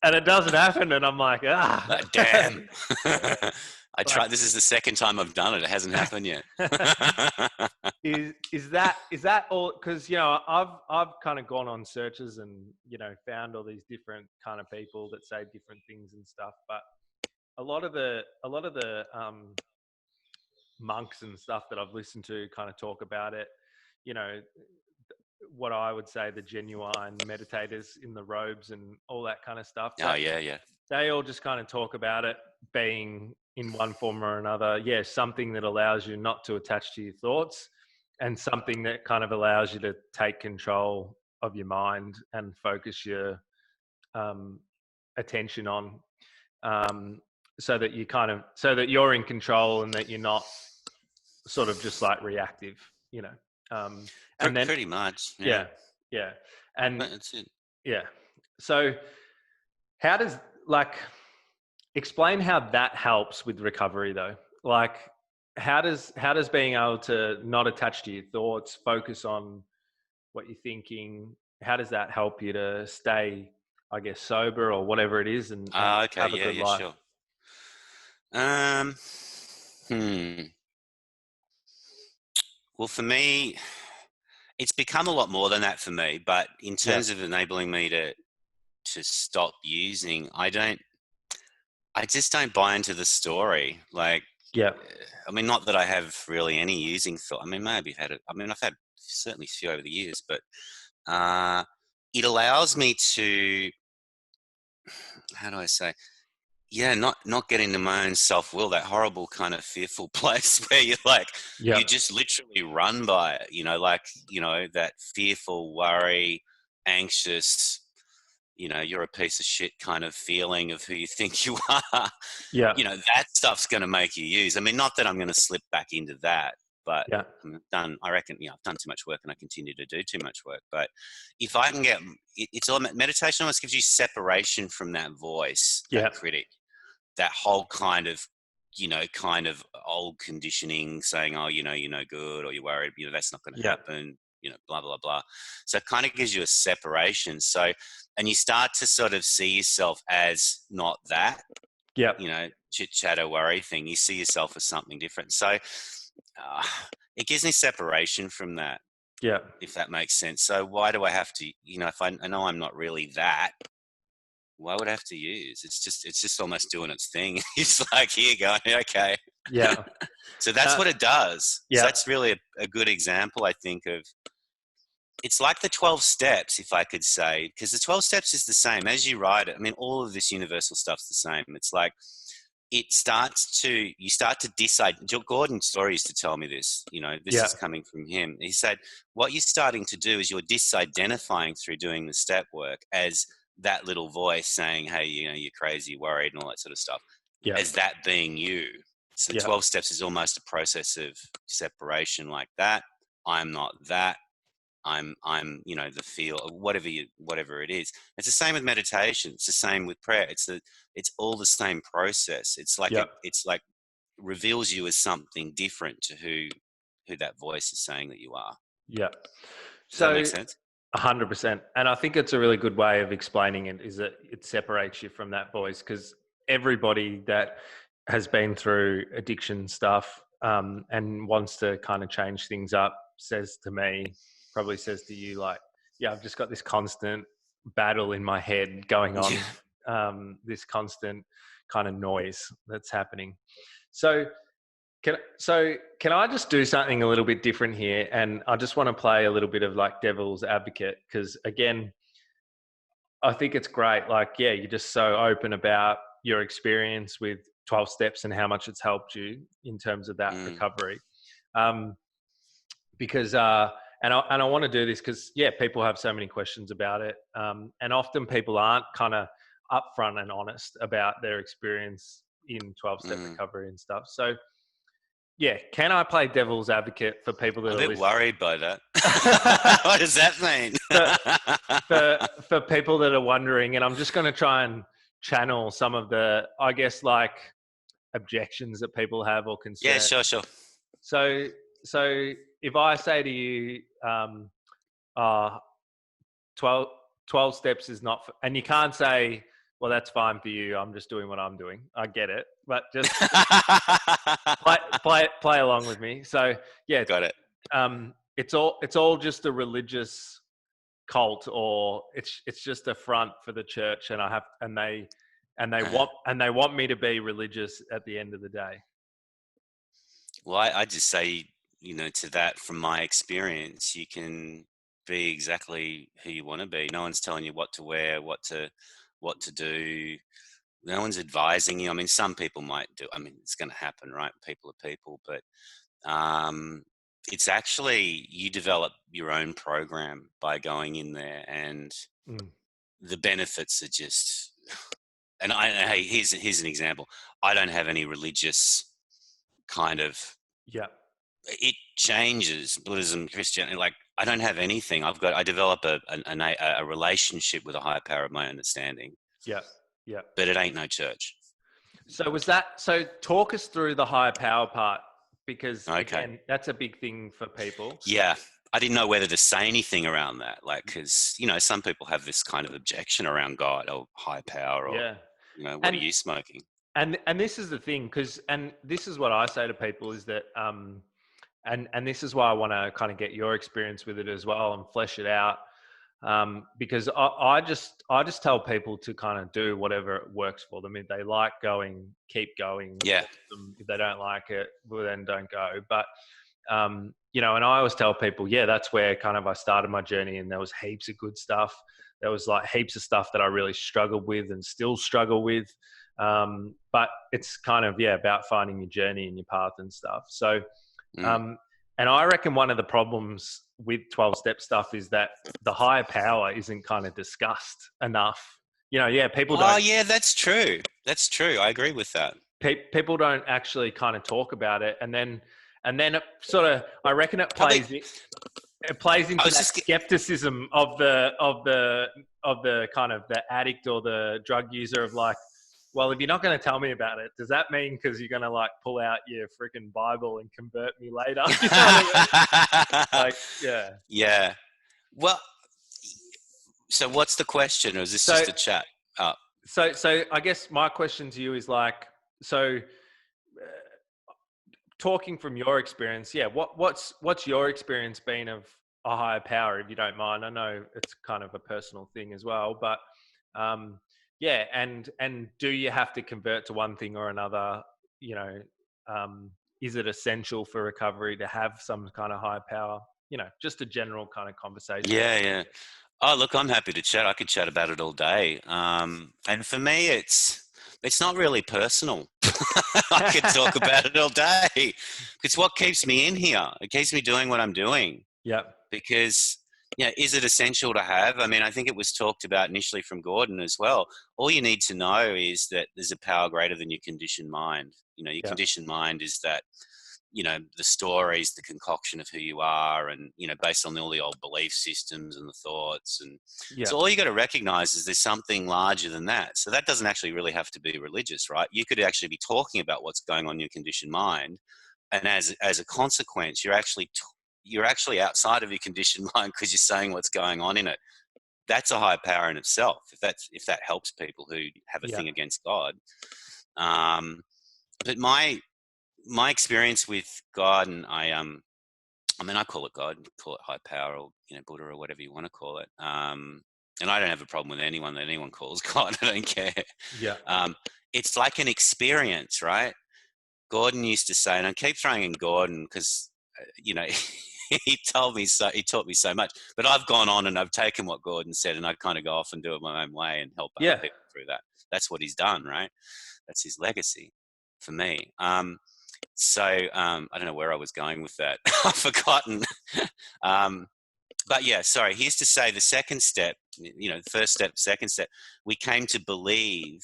And it doesn't happen and I'm like, ah. Damn. I Like tried. This is the second time I've done it. It hasn't happened yet. is that all? Because I've kind of gone on searches and found all these different kind of people that say different things and stuff. But a lot of the monks and stuff that I've listened to kind of talk about it. You know, what I would say the genuine meditators in the robes and all that kind of stuff. Oh yeah, yeah. They all just kind of talk about it being in one form or another, something that allows you not to attach to your thoughts and something that kind of allows you to take control of your mind and focus your um, attention on so that you're in control and that you're not sort of just like reactive, and then, Pretty much. Yeah. yeah, yeah. And That's it. yeah. So how does like explain how that helps with recovery though? Like how does being able to not attach to your thoughts, focus on what you're thinking, how does that help you to stay, I guess, sober or whatever it is and Okay. have a Yeah. good Yeah. life? Sure. Um. Hmm. Well, for me, it's become a lot more than that for me. But in Yeah. terms of enabling me to stop using, I just don't buy into the story. Like, Yeah. I mean, not that I have really any using thought. I mean, maybe I've had it. I mean, I've had certainly a few over the years, but uh, it allows me to, how do I say, yeah, not get into my own self-will, that horrible kind of fearful place where you're like, Yeah. you just literally run by it, like, that fearful, worry, anxious, you're a piece of shit kind of feeling of who you think you are. Yeah. That stuff's going to make you use. I mean, not that I'm going to slip back into that, but Yeah. I reckon, I've done too much work and I continue to do too much work. But if I can get, it's all meditation almost gives you separation from that voice, Yeah. that critic, that whole kind of old conditioning saying, oh, you're no good, or you're worried, that's not going to Yeah. happen, blah, blah, blah. So it kind of gives you a separation. So, and you start to sort of see yourself as not that, Yeah. chit chatter worry thing. You see yourself as something different. So it gives me separation from that, Yeah. if that makes sense. So why do I have to, if I know I'm not really that, why would I have to use? It's just almost doing its thing. It's like, here you go. Okay. Yeah. So that's what it does. So Yeah. that's really a good example, I think, of, it's like the 12 steps, if I could say, because the 12 steps is the same as you write it. I mean, all of this universal stuff's the same. It's like, you start to decide. Gordon Story used to tell me this, this Yeah. is coming from him. He said, what you're starting to do is you're disidentifying through doing the step work as that little voice saying, hey, you're crazy, worried, and all that sort of stuff, Yeah. as that being you. So Yeah. 12 steps is almost a process of separation like that. I'm not that. I'm the feel, whatever it is. It's the same with meditation. It's the same with prayer. It's all the same process. It's like Yeah. it's like reveals you as something different to who that voice is saying that you are. Yeah. Does that So make sense? 100%. And I think it's a really good way of explaining it is that it separates you from that voice, because everybody that has been through addiction stuff and wants to kind of change things up says to me, probably says to you, like, yeah, I've just got this constant battle in my head going Yeah. on, this constant kind of noise that's happening. So can I just do something a little bit different here? And I just want to play a little bit of like devil's advocate, because again, I think it's great. Like, yeah, you're just so open about your experience with 12 steps and how much it's helped you in terms of that Mm, recovery. Um, because and I want to do this because, yeah, people have so many questions about it, and often people aren't kind of upfront and honest about their experience in 12-step mm. recovery and stuff. So yeah, can I play devil's advocate for people that I'm a are bit listening? worried by that. What does that mean? for, for people that are wondering, and I'm just going to try and channel some of the, I guess, like objections that people have or Yeah, concerns. sure, sure. So, so if I say to you, uh, 12, 12 steps is not, and you can't say, well, that's fine for you, I'm just doing what I'm doing. I get it, but just play along with me. So yeah, Got it. it's all just a religious cult, or it's just a front for the church, and they want me to be religious at the end of the day. Well, I just say, to that, from my experience, you can be exactly who you want to be. No one's telling you what to wear, what to do. No one's advising you. I mean, some people might do. I mean, it's going to happen, right? People are people, but um, it's actually, you develop your own program by going in there, and Mm, the benefits are just. And hey, here's an example. I don't have any religious kind of, yeah, it changes Buddhism, Christianity. Like, I don't have anything. I develop a relationship with a higher power of my understanding, yeah, yeah. but it ain't no church. So talk us through the higher power part, because Okay. again, that's a big thing for people. Yeah. I didn't know whether to say anything around that. Like, cause some people have this kind of objection around God or high power, or, Yeah. what are And you smoking? and this is the thing, because and this is what I say to people is that and this is why I want to kind of get your experience with it as well and flesh it out, because I just tell people to kind of do whatever works for them. If they like going, keep going. Yeah. Awesome. If they don't like it, well, then don't go. But you know, and I always tell people, yeah, that's where kind of I started my journey, and there was heaps of good stuff. There was like heaps of stuff that I really struggled with and still struggle with. But it's kind of, yeah, about finding your journey and your path and stuff. So, Mm. um, and I reckon one of the problems with 12-step stuff is that the higher power isn't kind of discussed enough. You know, yeah, Oh, yeah, that's true. That's true. I agree with that. people don't actually kind of talk about it, and then it sort of, I reckon Probably, it plays I into was that just, skepticism of the kind of the addict or the drug user of like, well, if you're not going to tell me about it, does that mean because you're going to like pull out your freaking Bible and convert me later? You know what I mean? Like, yeah. yeah. Well, so what's the question, or is this So, just a chat? Oh, so I guess my question to you is like, so talking from your experience, yeah, what's your experience been of a higher power, if you don't mind? I know it's kind of a personal thing as well, but yeah, and do you have to convert to one thing or another? You know, is it essential for recovery to have some kind of higher power? You know, just a general kind of conversation. yeah, yeah. Oh, look, I'm happy to chat. I could chat about it all day. And for me, it's not really personal. I could talk about it all day. It's what keeps me in here. It keeps me doing what I'm doing. Yeah, Because, yeah, is it essential to have? I mean, I think it was talked about initially from Gordon as well. All you need to know is that there's a power greater than your conditioned mind. You know, your yeah, conditioned mind is that, you know, the stories, the concoction of who you are, and, you know, based on all the old belief systems and the thoughts. And yeah, so all you got to recognize is there's something larger than that. So that doesn't actually really have to be religious, right? You could actually be talking about what's going on in your conditioned mind, and as a consequence, you're actually outside of your conditioned mind because you're saying what's going on in it. That's a high power in itself. If that helps people who have a yeah, thing against God. But my experience with God, and I mean, I call it God, call it high power, or, you know, Buddha, or whatever you want to call it. And I don't have a problem with anyone that anyone calls God. I don't care. yeah, Um, it's like an experience, right? Gordon used to say, and I keep throwing in Gordon because, you know, he taught me so much. But I've gone on and I've taken what Gordon said, and I kind of go off and do it my own way and help other yeah, people through that. That's what he's done, right? That's his legacy for me. I don't know where I was going with that. I've forgotten. um, but yeah, sorry. He used to say the second step, you know, first step, second step, we came to believe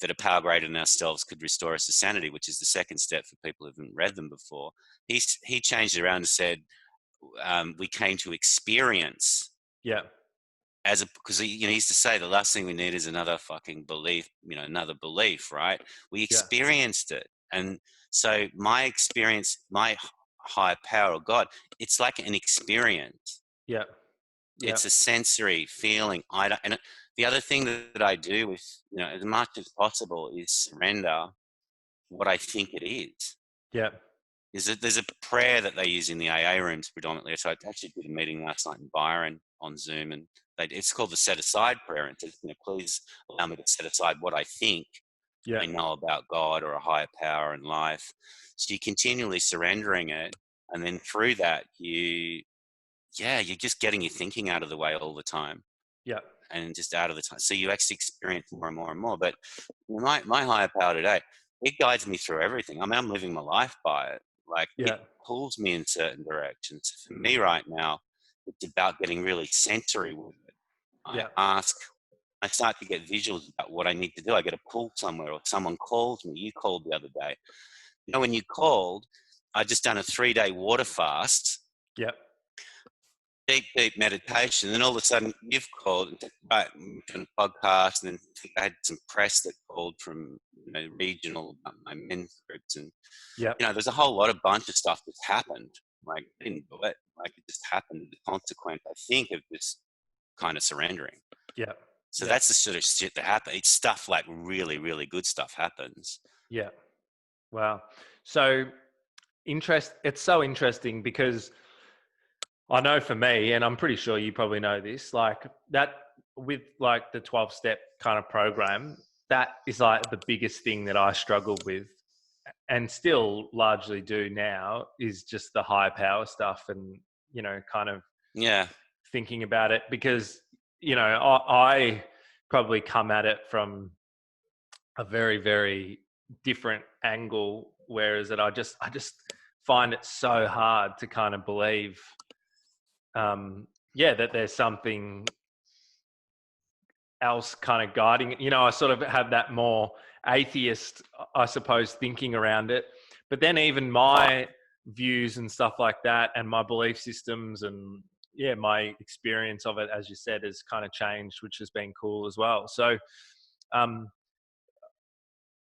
that a power greater than ourselves could restore us to sanity, which is the second step for people who haven't read them before. He changed it around and said, we came to experience yeah, because he used to say the last thing we need is another fucking belief, you know, another belief, right? We yeah, experienced it. And so my experience, my higher power of God, it's like an experience. yeah, yeah, It's a sensory feeling. And the other thing that I do with, you know, as much as possible is surrender what I think it is. yeah, There's a prayer that they use in the AA rooms predominantly. So I actually did a meeting last night in Byron on Zoom, and it's called the set aside prayer. And it says, you know, please allow me to set aside what I think yeah, I know about God or a higher power in life. So you're continually surrendering it, and then through that, you're just getting your thinking out of the way all the time, yeah, and just out of the time. So you actually experience more and more and more. But my higher power today, it guides me through everything. I mean, I'm living my life by it. Like, it yeah, pulls me in certain directions. For me right now, it's about getting really sensory with it. yeah, I start to get visuals about what I need to do. I get a pull somewhere, or someone calls me. You called the other day. You know, when you called, I just done a 3-day water fast, yeah, deep meditation. And then all of a sudden you've called and said, right, doing a podcast. And then I had some press that called from, you know, regional, my men's groups. And, yeah, you know, there's a whole bunch of stuff that's happened. Like, I didn't do it. Like, it just happened. The consequence, I think, of this kind of surrendering. yeah, So yeah, that's the sort of shit that happens. It's stuff like really, really good stuff happens. yeah. Wow. So it's so interesting because I know for me, and I'm pretty sure you probably know this, like that with like the 12-step kind of program, that is like the biggest thing that I struggle with. and still largely do now, is just the high power stuff, and kind of Yeah. thinking about it, because I probably come at it from a very, very different angle, whereas that I just find it so hard to kind of believe that there's something else kind of guiding it. I sort of have that more atheist, I suppose, thinking around it. But then even my views and stuff like that, and my belief systems, and my experience of it, as you said, has kind of changed, which has been cool as well. So um,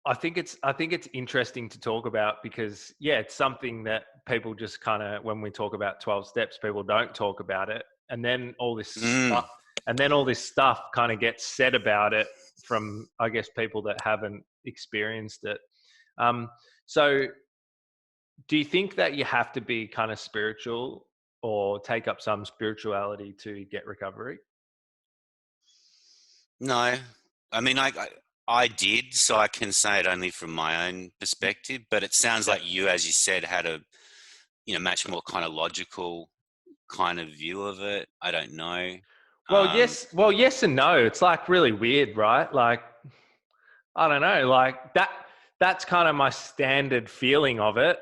I think it's interesting to talk about, because it's something that people just kind of, when we talk about 12 steps, people don't talk about it. And then all this Mm. stuff, kind of gets said about it from, I guess, people that haven't experienced it. So do you think that you have to be kind of spiritual or take up some spirituality to get recovery? No, I mean, I did, so I can say it only from my own perspective. But it sounds Yeah. like you, as you said, had a much more kind of logical kind of view of it. I don't know. Well, Um, yes. Well, yes and no. It's like really weird, right? Like, I don't know, like that's kind of my standard feeling of it.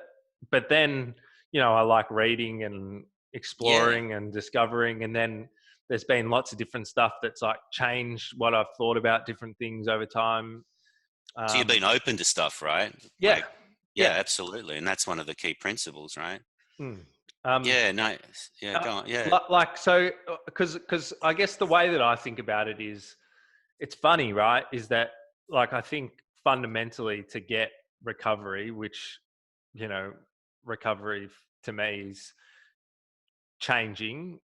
But then, I like reading and yeah. exploring and discovering, and then there's been lots of different stuff that's like changed what I've thought about different things over time. So you've Um, been open to stuff, right? yeah, Like, yeah, yeah. absolutely, and that's one of the key principles, right? Mm. Um, Yeah. No. Yeah. uh, Go on. Yeah. like so, because I guess the way that I think about it is, it's funny, right? Is that, like, I think fundamentally, to get recovery, which, you know, recovery to me is changing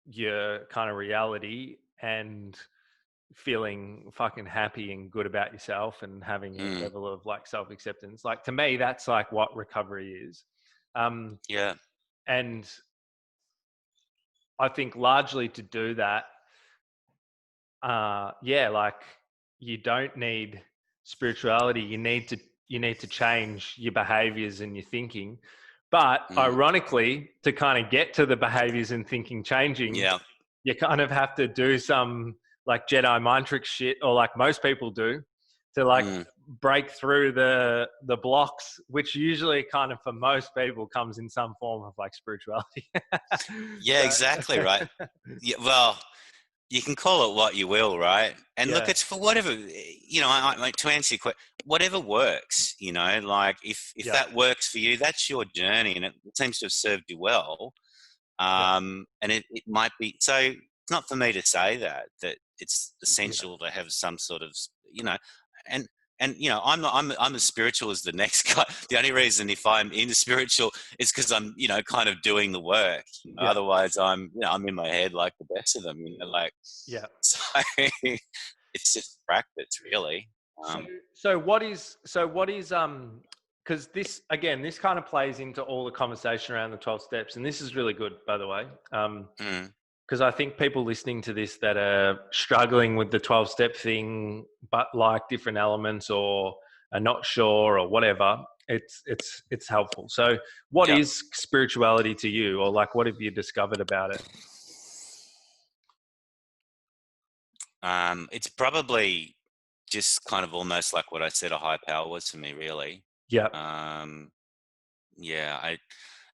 your kind of reality and feeling fucking happy and good about yourself and having a Mm, level of like self acceptance. Like, to me, that's like what recovery is. Um, yeah. and I think largely to do that, like, you don't need spirituality. You need to change your behaviors and your thinking. But Mm, ironically, to kind of get to the behaviors and thinking changing, yeah. you kind of have to do some like Jedi mind trick shit, or like most people do, to like Mm, break through the blocks, which usually kind of for most people comes in some form of like spirituality. yeah. So Exactly. Right. Yeah. Well, you can call it what you will, right? And look, yeah, it's for whatever, to answer your question, whatever works, like if yeah, that works for you, that's your journey and it seems to have served you well. yeah, And it might be, so it's not for me to say that it's yeah, essential to have some sort of, you know, and, I'm not, I'm as spiritual as the next guy. The only reason if I'm in the spiritual is because I'm, kind of doing the work. yeah. Otherwise I'm in my head like the best of them, like, Yeah. so it's just practice, really. So Um, so what is because this kind of plays into all the conversation around the 12 steps, and this is really good, by the way. mm, Because I think people listening to this that are struggling with the 12 step thing, but like different elements, or are not sure or whatever, it's helpful. So what yeah. is spirituality to you, or like what have you discovered about it? It's probably just kind of almost like what I said a high power was for me, really. Yeah. Um, yeah,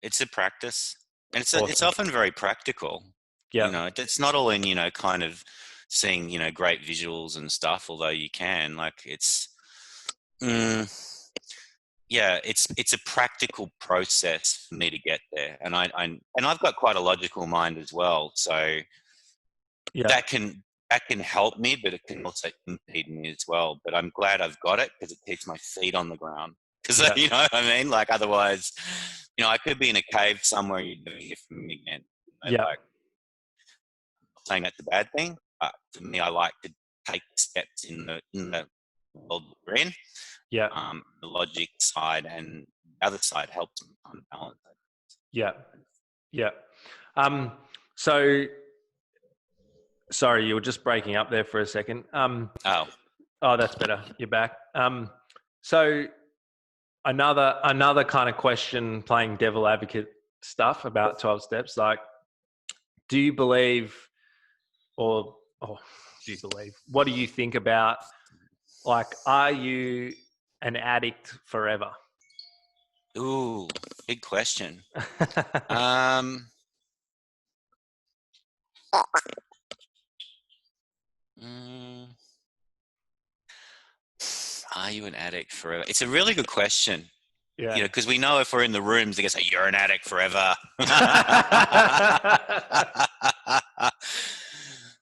it's a practice, and it's Awesome. often very practical. Yeah. It's not all in kind of seeing great visuals and stuff. Although you can, like, mm, yeah, it's a practical process for me to get there, and I've got quite a logical mind as well, so Yeah. that can help me, but it can also impede me as well. But I'm glad I've got it because it keeps my feet on the ground. Because Yeah. you know what I mean. Like, otherwise, I could be in a cave somewhere you never hear from me again. Yeah. Like, not saying that's a bad thing, but for me, I like to take steps in the world we're in. Yeah. The logic side and the other side helps me find balance. Yeah. Yeah. Um, so sorry, you were just breaking up there for a second. Oh, Oh, that's better. You're back. So another kind of question, playing devil advocate stuff about 12 steps. Like, do you believe, or do you believe? What do you think about, like, are you an addict forever? Ooh, big question. Um, mm, are you an addict forever? It's a really good question. Yeah. Because we know if we're in the rooms, they can say, you're an addict forever.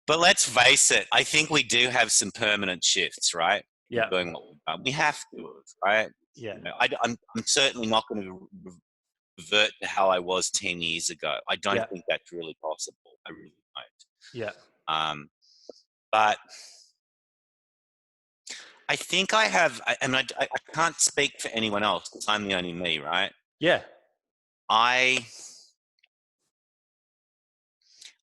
But let's face it, I think we do have some permanent shifts, right? In Yeah. doing what we've done. We have to, right? Yeah. I'm certainly not going to revert to how I was 10 years ago. I don't Yeah. think that's really possible. I really don't. Yeah. But I think I have, and I can't speak for anyone else because I'm the only me, right? Yeah. I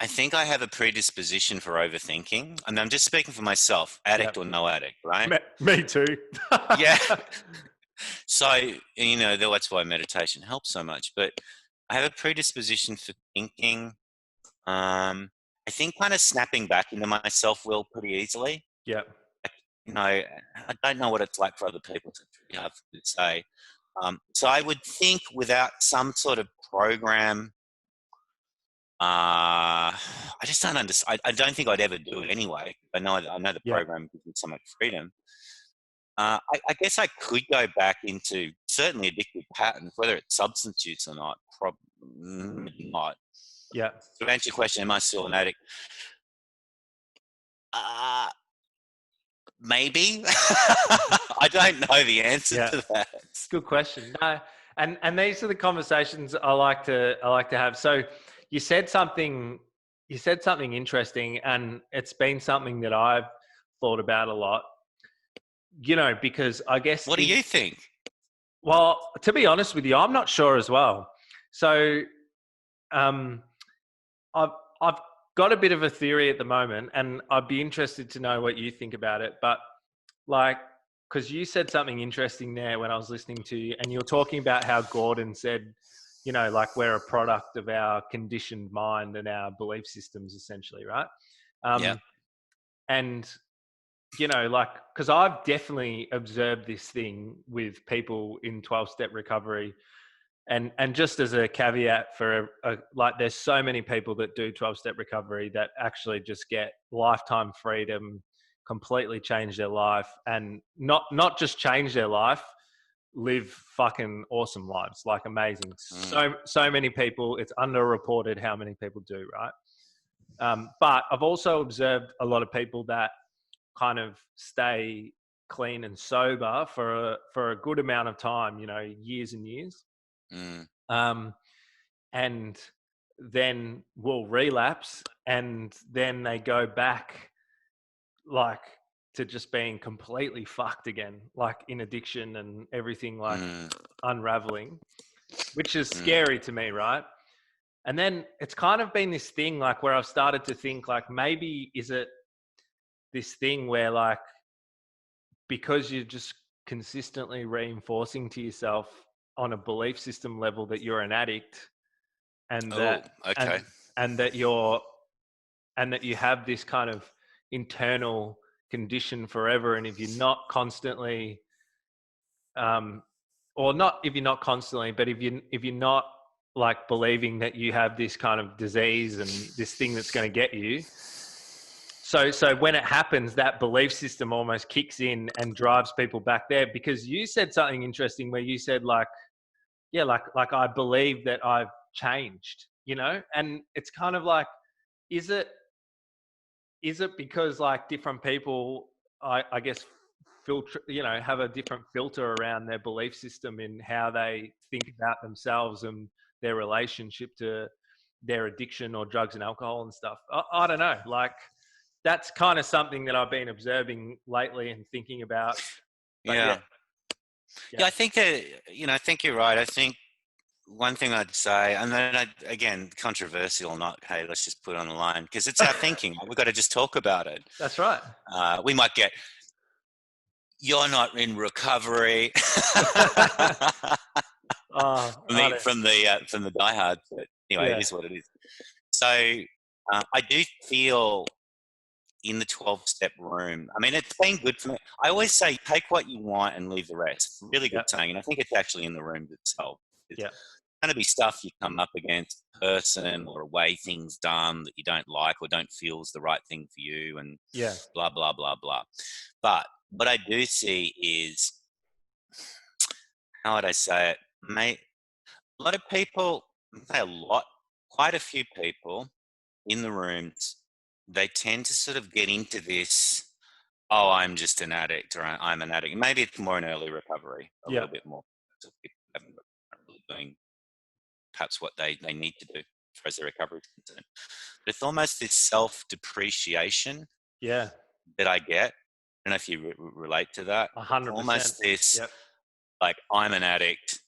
think I have a predisposition for overthinking. I mean, I'm just speaking for myself, Yeah. addict or no addict, right? Me too. Yeah. So, that's why meditation helps so much. But I have a predisposition for thinking. I think kind of snapping back into my self-will pretty easily. Yeah. I don't know what it's like for other people, so it's really hard to say. So I would think without some sort of program, I just don't understand. I don't think I'd ever do it anyway. I know the Yeah. program gives me so much freedom. I guess I could go back into certainly addictive patterns, whether it's substance use or not. Probably not. Yeah. To answer your question, am I still an addict? Uh, maybe. I don't know the answer Yeah. to that. Good question. No, and these are the conversations I like to have. So you said something interesting, and it's been something that I've thought about a lot. Because I guess What do you think? well, to be honest with you, I'm not sure as well. So um, I've I've got a bit of a theory at the moment, and I'd be interested to know what you think about it. But like, because you said something interesting there when I was listening to you, and you're talking about how Gordon said, like, we're a product of our conditioned mind and our belief systems, essentially, right? Yeah. And like, because I've definitely observed this thing with people in 12-step recovery. And just as a caveat for like, there's so many people that do 12-step recovery that actually just get lifetime freedom, completely change their life, and not just change their life, live fucking awesome lives, like amazing. So many people, it's underreported how many people do, right? But I've also observed a lot of people that kind of stay clean and sober for a good amount of time, years and years. Mm, And then will relapse, and then they go back, like, to just being completely fucked again, like in addiction and everything, like mm, unraveling, which is mm. scary to me, right? And then it's kind of been this thing, like, where I've started to think, like, maybe is it this thing where, like, because you're just consistently reinforcing to yourself on a belief system level that you're an addict, and Oh, that okay. and that you have this kind of internal condition forever. And if you're not constantly, or not if you're not constantly, but if you're not, like, believing that you have this kind of disease and this thing that's going to get you, so when it happens, that belief system almost kicks in and drives people back there. Because you said something interesting where you said, like, yeah, like I believe that I've changed, and it's kind of like, is it because, like, different people, I guess, filter, have a different filter around their belief system in how they think about themselves and their relationship to their addiction or drugs and alcohol and stuff. I don't know, like, that's kind of something that I've been observing lately and thinking about. But yeah. Yeah. Yeah, I think I think you're right. I think one thing I'd say, and then again, controversial or not, hey, let's just put it on the line because it's our thinking. We've got to just talk about it. That's right. We might get, you're not in recovery. Oh, from the honest. from the from the diehard, but anyway, it Yeah. is what it is. So I do feel in the 12-step room. I mean, it's been good for me. I always say, take what you want and leave the rest. It's a really good Yep. saying, and I think it's actually in the room itself. It's Yep. going to be stuff you come up against, person or a way things done that you don't like or don't feel is the right thing for you, and Yeah. blah blah blah blah. But what I do see is, how would I say it, mate? A lot of people, I say a lot, quite a few people in the rooms, they tend to sort of get into this, oh, I'm just an addict, or I'm an addict. Maybe it's more in early recovery, a little Yep. bit more. So people aren't really doing perhaps what they need to do as far as their recovery is concerned. But it's almost this self-depreciation Yeah. that I get. I don't know if you relate to that. It's 100%. almost this, Yep. like, I'm an addict,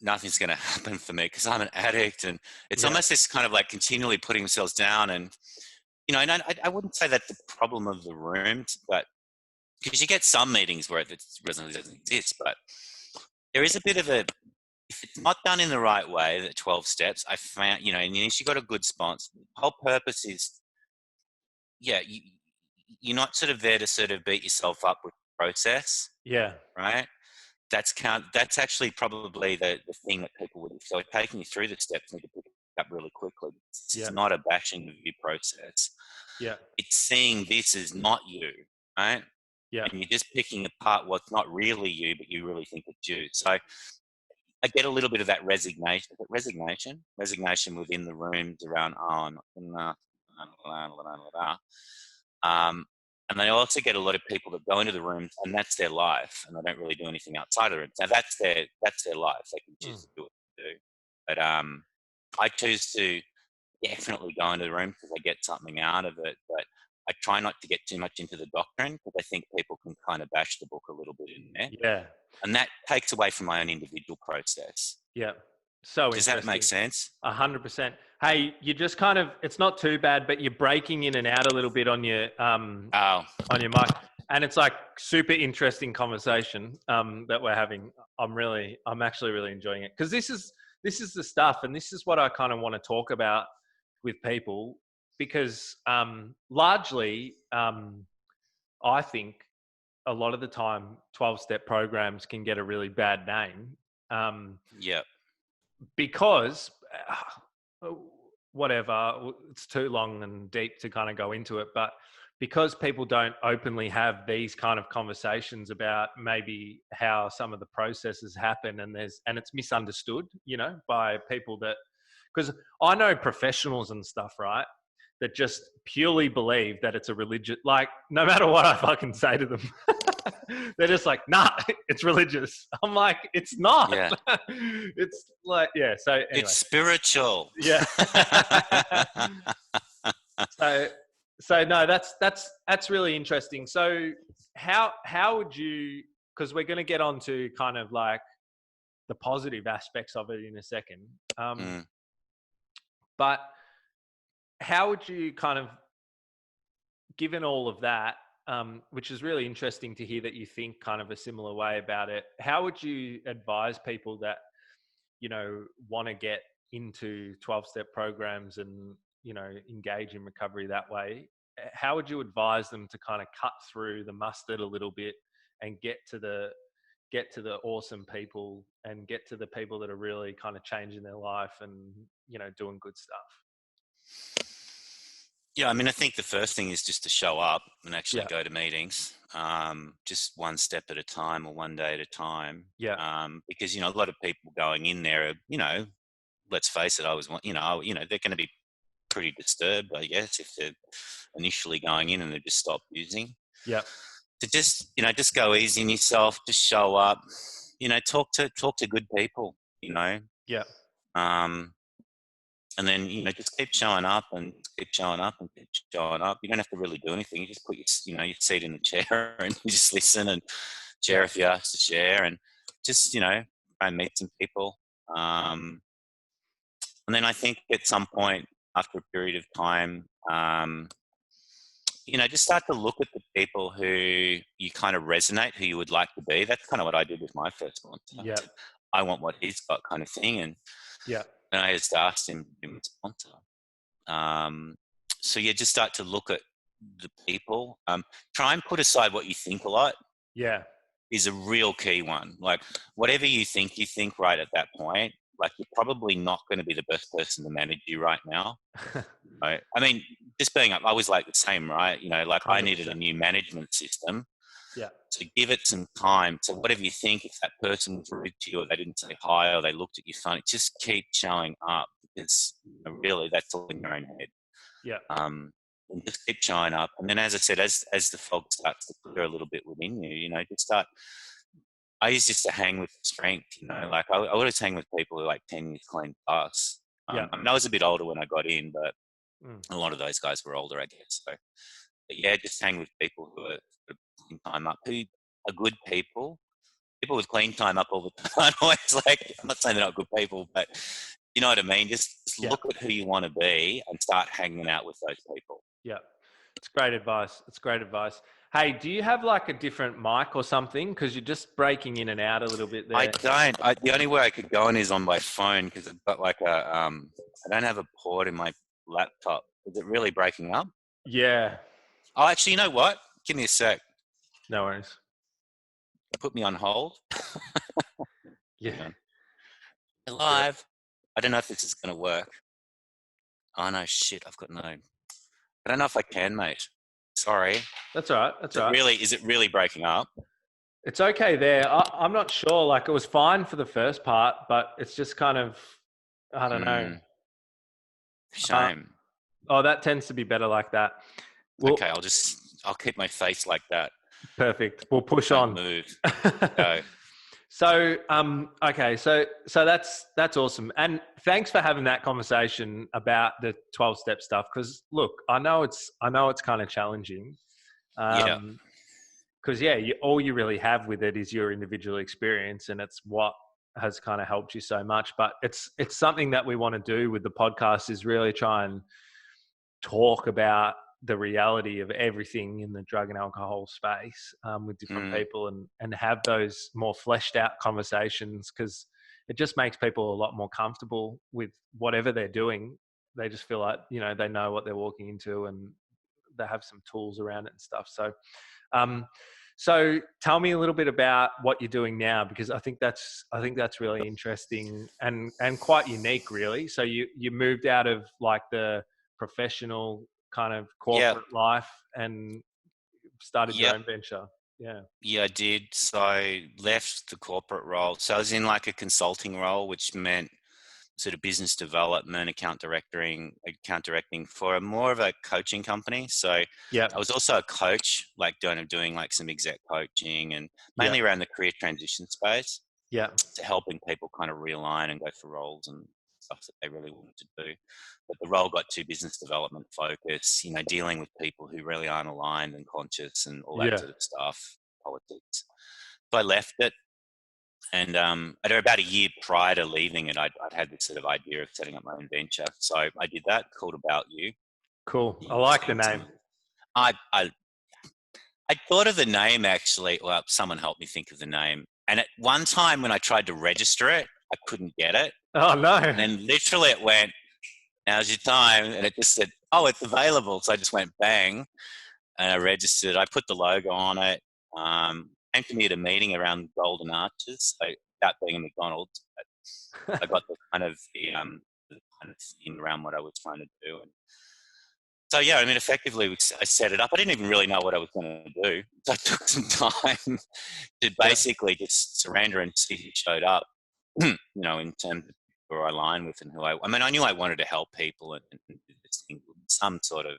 nothing's going to happen for me because I'm an addict. And it's Yeah. almost this kind of like continually putting themselves down. And, and I wouldn't say that's the problem of the room, but because you get some meetings where it doesn't exist, but there is a bit of a, if it's not done in the right way, the 12 steps, I found, and you got a good sponsor. The whole purpose is, yeah, you're not sort of there to sort of beat yourself up with the process, Yeah. right? That's actually probably the thing that people would, so taking you through the steps, need to pick it up really quickly. It's Yep. not a bashing of your process. Yep. It's seeing this as not you, right? Yep. And you're just picking apart what's not really you, but you really think it's you. So I get a little bit of that resignation within the rooms around, oh, I'm not good enough, and they also get a lot of people that go into the rooms and that's their life, and they don't really do anything outside of it. Now that's their life. They can Mm. choose to do what they do. But I choose to definitely go into the room because I get something out of it. But I try not to get too much into the doctrine because I think people can kind of bash the book a little bit in there, Yeah. and that takes away from my own individual process. Yeah. So Does that make interesting. sense? 100%. Hey, you just kind of, it's not too bad, but you're breaking in and out a little bit Oh, on your mic. And it's like super interesting conversation that we're having. I'm actually really enjoying it because this is the stuff, and this is what I kind of want to talk about with people because largely I think a lot of the time 12-step programs can get a really bad name. yeah, Because whatever, it's too long and deep to kind of go into it, but because people don't openly have these kind of conversations about maybe how some of the processes happen, and it's misunderstood, by people that, because I know professionals and stuff, right, that just purely believe that it's a religious, like, no matter what I fucking say to them, they're just like, nah, it's religious. I'm like, it's not. yeah. It's like, yeah. So It's anyway, spiritual. yeah. so so no, that's really interesting. So how would you? Because we're going to get on to kind of like the positive aspects of it in a second. Mm, But how would you kind of, given all of that, which is really interesting to hear that you think kind of a similar way about it, how would you advise people that, want to get into 12-step programs and, engage in recovery that way? How would you advise them to kind of cut through the mustard a little bit and get to the awesome people and get to the people that are really kind of changing their life and, doing good stuff? yeah, I mean, I think the first thing is just to show up and actually Yeah. go to meetings, just one step at a time or one day at a time. Yeah. Because a lot of people going in there, let's face it, they're going to be pretty disturbed, I guess, if they're initially going in and they just stop using. Yeah. To just go easy on yourself, just show up, talk to good people, Yeah. um, and then just keep showing up and keep showing up and keep showing up. You don't have to really do anything. You just put your seat in the chair and you just listen and share Yeah. if you have to share, and just try and meet some people. And then I think at some point after a period of time, just start to look at the people who you kind of resonate, who you would like to be. That's kind of what I did with my first sponsor. I Yeah. said, I want what he's got, kind of thing. And Yeah. I just asked him to be my sponsor. Um, so yeah, just start to look at the people. Try and put aside what you think a lot Yeah. is a real key one. Like whatever you think right at that point, like you're probably not going to be the best person to manage you right now. Right? I mean, just being up, I was like the same, right? Like I needed a 100%. new management system. Yeah. So give it some time. So whatever you think, if that person was rude to you or they didn't say hi or they looked at you funny, just keep showing up because really that's all in your own head. Yeah. And just keep showing up. And then, as I said, as the fog starts to clear a little bit within you, just start. I used just to hang with strength, like I would have hang with people who are like 10 years clean plus. Yeah. I mean, I was a bit older when I got in, but Mm. a lot of those guys were older, I guess. So, but yeah, just hang with people who are clean time up, who are good people. People with clean time up all the time. Always like, I'm not saying they're not good people, but you know what I mean? Just Yeah. look at who you want to be and start hanging out with those people. Yeah. It's great advice. It's great advice. Hey, do you have like a different mic or something? Because you're just breaking in and out a little bit I there. don't. The only way I could go on is on my phone because I've got like I don't have a port in my laptop. Is it really breaking up? Yeah. Oh, actually, you know what? Give me a sec. No worries. Put me on hold. Yeah. Hang on. Do it. Live. I don't know if this is going to work. Oh no, shit! I've got no. I don't know if I can, mate. Sorry. That's all right. That's all right. Is it really breaking up? It's okay there. I'm not sure. Like it was fine for the first part, but it's just kind of, I don't know. Hmm. Uh, Shame. oh, that tends to be better like that. Well, Okay, I'll keep my face like that. perfect. We'll push Don't on. move. Go. So, okay, so that's awesome, and thanks for having that conversation about the 12-step stuff. Because look, I know it's kind of challenging, Yeah. because yeah, all you really have with it is your individual experience, and it's what has kind of helped you so much. But it's something that we want to do with the podcast is really try and talk about the reality of everything in the drug and alcohol space with different Mm, people and have those more fleshed out conversations because it just makes people a lot more comfortable with whatever they're doing. They just feel like, they know what they're walking into and they have some tools around it and stuff. Um, so tell me a little bit about what you're doing now, because I think that's really interesting and quite unique, really. So you moved out of like the professional kind of yeah. corporate life and started your Yep. own venture. Yeah. Yeah, I did. So I left the corporate role. So I was in like a consulting role, which meant sort of business development, account directing for a more of a coaching company. So Yeah. I was also a coach, like doing like some exec coaching and Yeah. mainly around the career transition space Yeah. to helping people kind of realign and go for roles and stuff that they really wanted to do. But the role got too business development focused, dealing with people who really aren't aligned and conscious and all that Yeah. sort of stuff, politics. So I left it. And at about a year prior to leaving it, I'd had this sort of idea of setting up my own venture. So I did that, called About You. Cool. I like the name. I, I, I thought of the name actually. Well, someone helped me think of the name. And at one time when I tried to register it, I couldn't get it. Oh no. And then literally it went, now's your time. And it just said, oh, it's available. So I just went bang and I registered. I put the logo on it. Came to me at a meeting around Golden Arches. So that being a McDonald's, I got the kind of thing around what I was trying to do. And so yeah, I mean, effectively, I set it up. I didn't even really know what I was going to do. So I took some time to Yeah. basically just surrender and see who showed up. In terms of who I align with and I mean, I knew I wanted to help people and do this thing, some sort of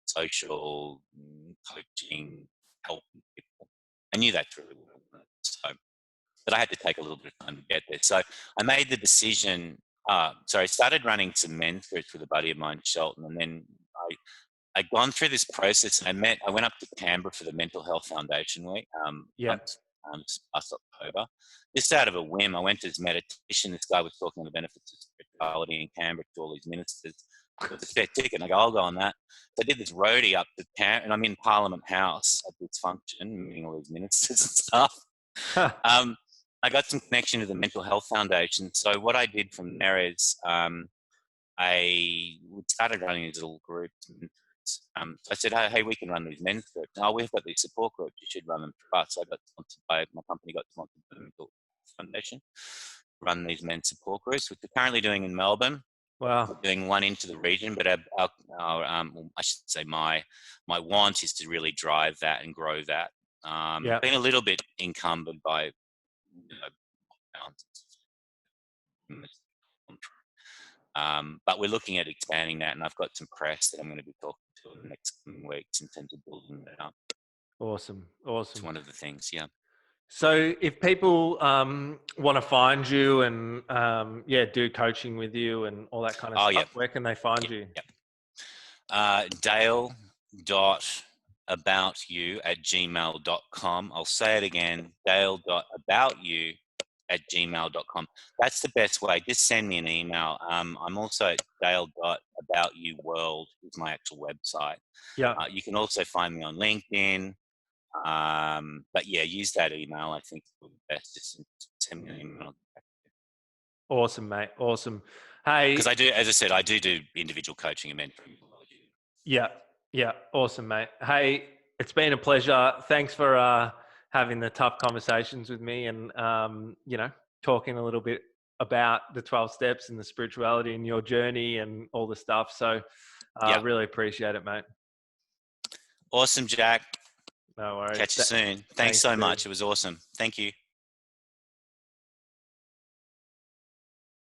social coaching, helping people. I knew that's really what I wanted. So, but I had to take a little bit of time to get there. So I made the decision. So I started running some men's groups with a buddy of mine, Shelton, and then I'd gone through this process. I went up to Canberra for the Mental Health Foundation Week, Yeah. month, last October. Just out of a whim, I went to this meditation. This guy was talking on the benefits of spirituality in Canberra to all these ministers. It was a fair ticket. And I go, I'll go on that. So I did this roadie up to town, and I'm in Parliament House at this function, meeting all these ministers and stuff. I got some connection to the Mental Health Foundation. So what I did from there is I started running these little groups. So I said, hey, we can run these men's groups. Oh, we've got these support groups. You should run them for us. So I got sponsored by my company, got sponsored by the Mental Foundation, run these men's support groups, which we're currently doing in Melbourne. Wow. We're doing one into the region, but I should say my want is to really drive that and grow that. Yeah. Been a little bit encumbered by, but we're looking at expanding that, and I've got some press that I'm going to be talking to in the next coming weeks in terms of building that up. Awesome. It's one of the things, yeah. So if people want to find you and do coaching with you and all that kind of stuff, Yeah. where can they find you? Dale.aboutyou@gmail.com. I'll say it again, dale.aboutyou@gmail.com. That's the best way. Just send me an email. I'm also at dale.aboutyouworld is my actual website. Yeah. You can also find me on LinkedIn. But yeah, use that email. I think it's best. Just send me an email. Awesome, mate. Awesome. Hey, because I do, as I said, I do individual coaching and mentoring. Yeah. Awesome, mate. Hey, it's been a pleasure. Thanks for having the tough conversations with me and talking a little bit about the 12 steps and the spirituality and your journey and all the stuff. So I really appreciate it, mate. Awesome, Jack. No worries. Catch you soon. Thanks so much. It was awesome. Thank you.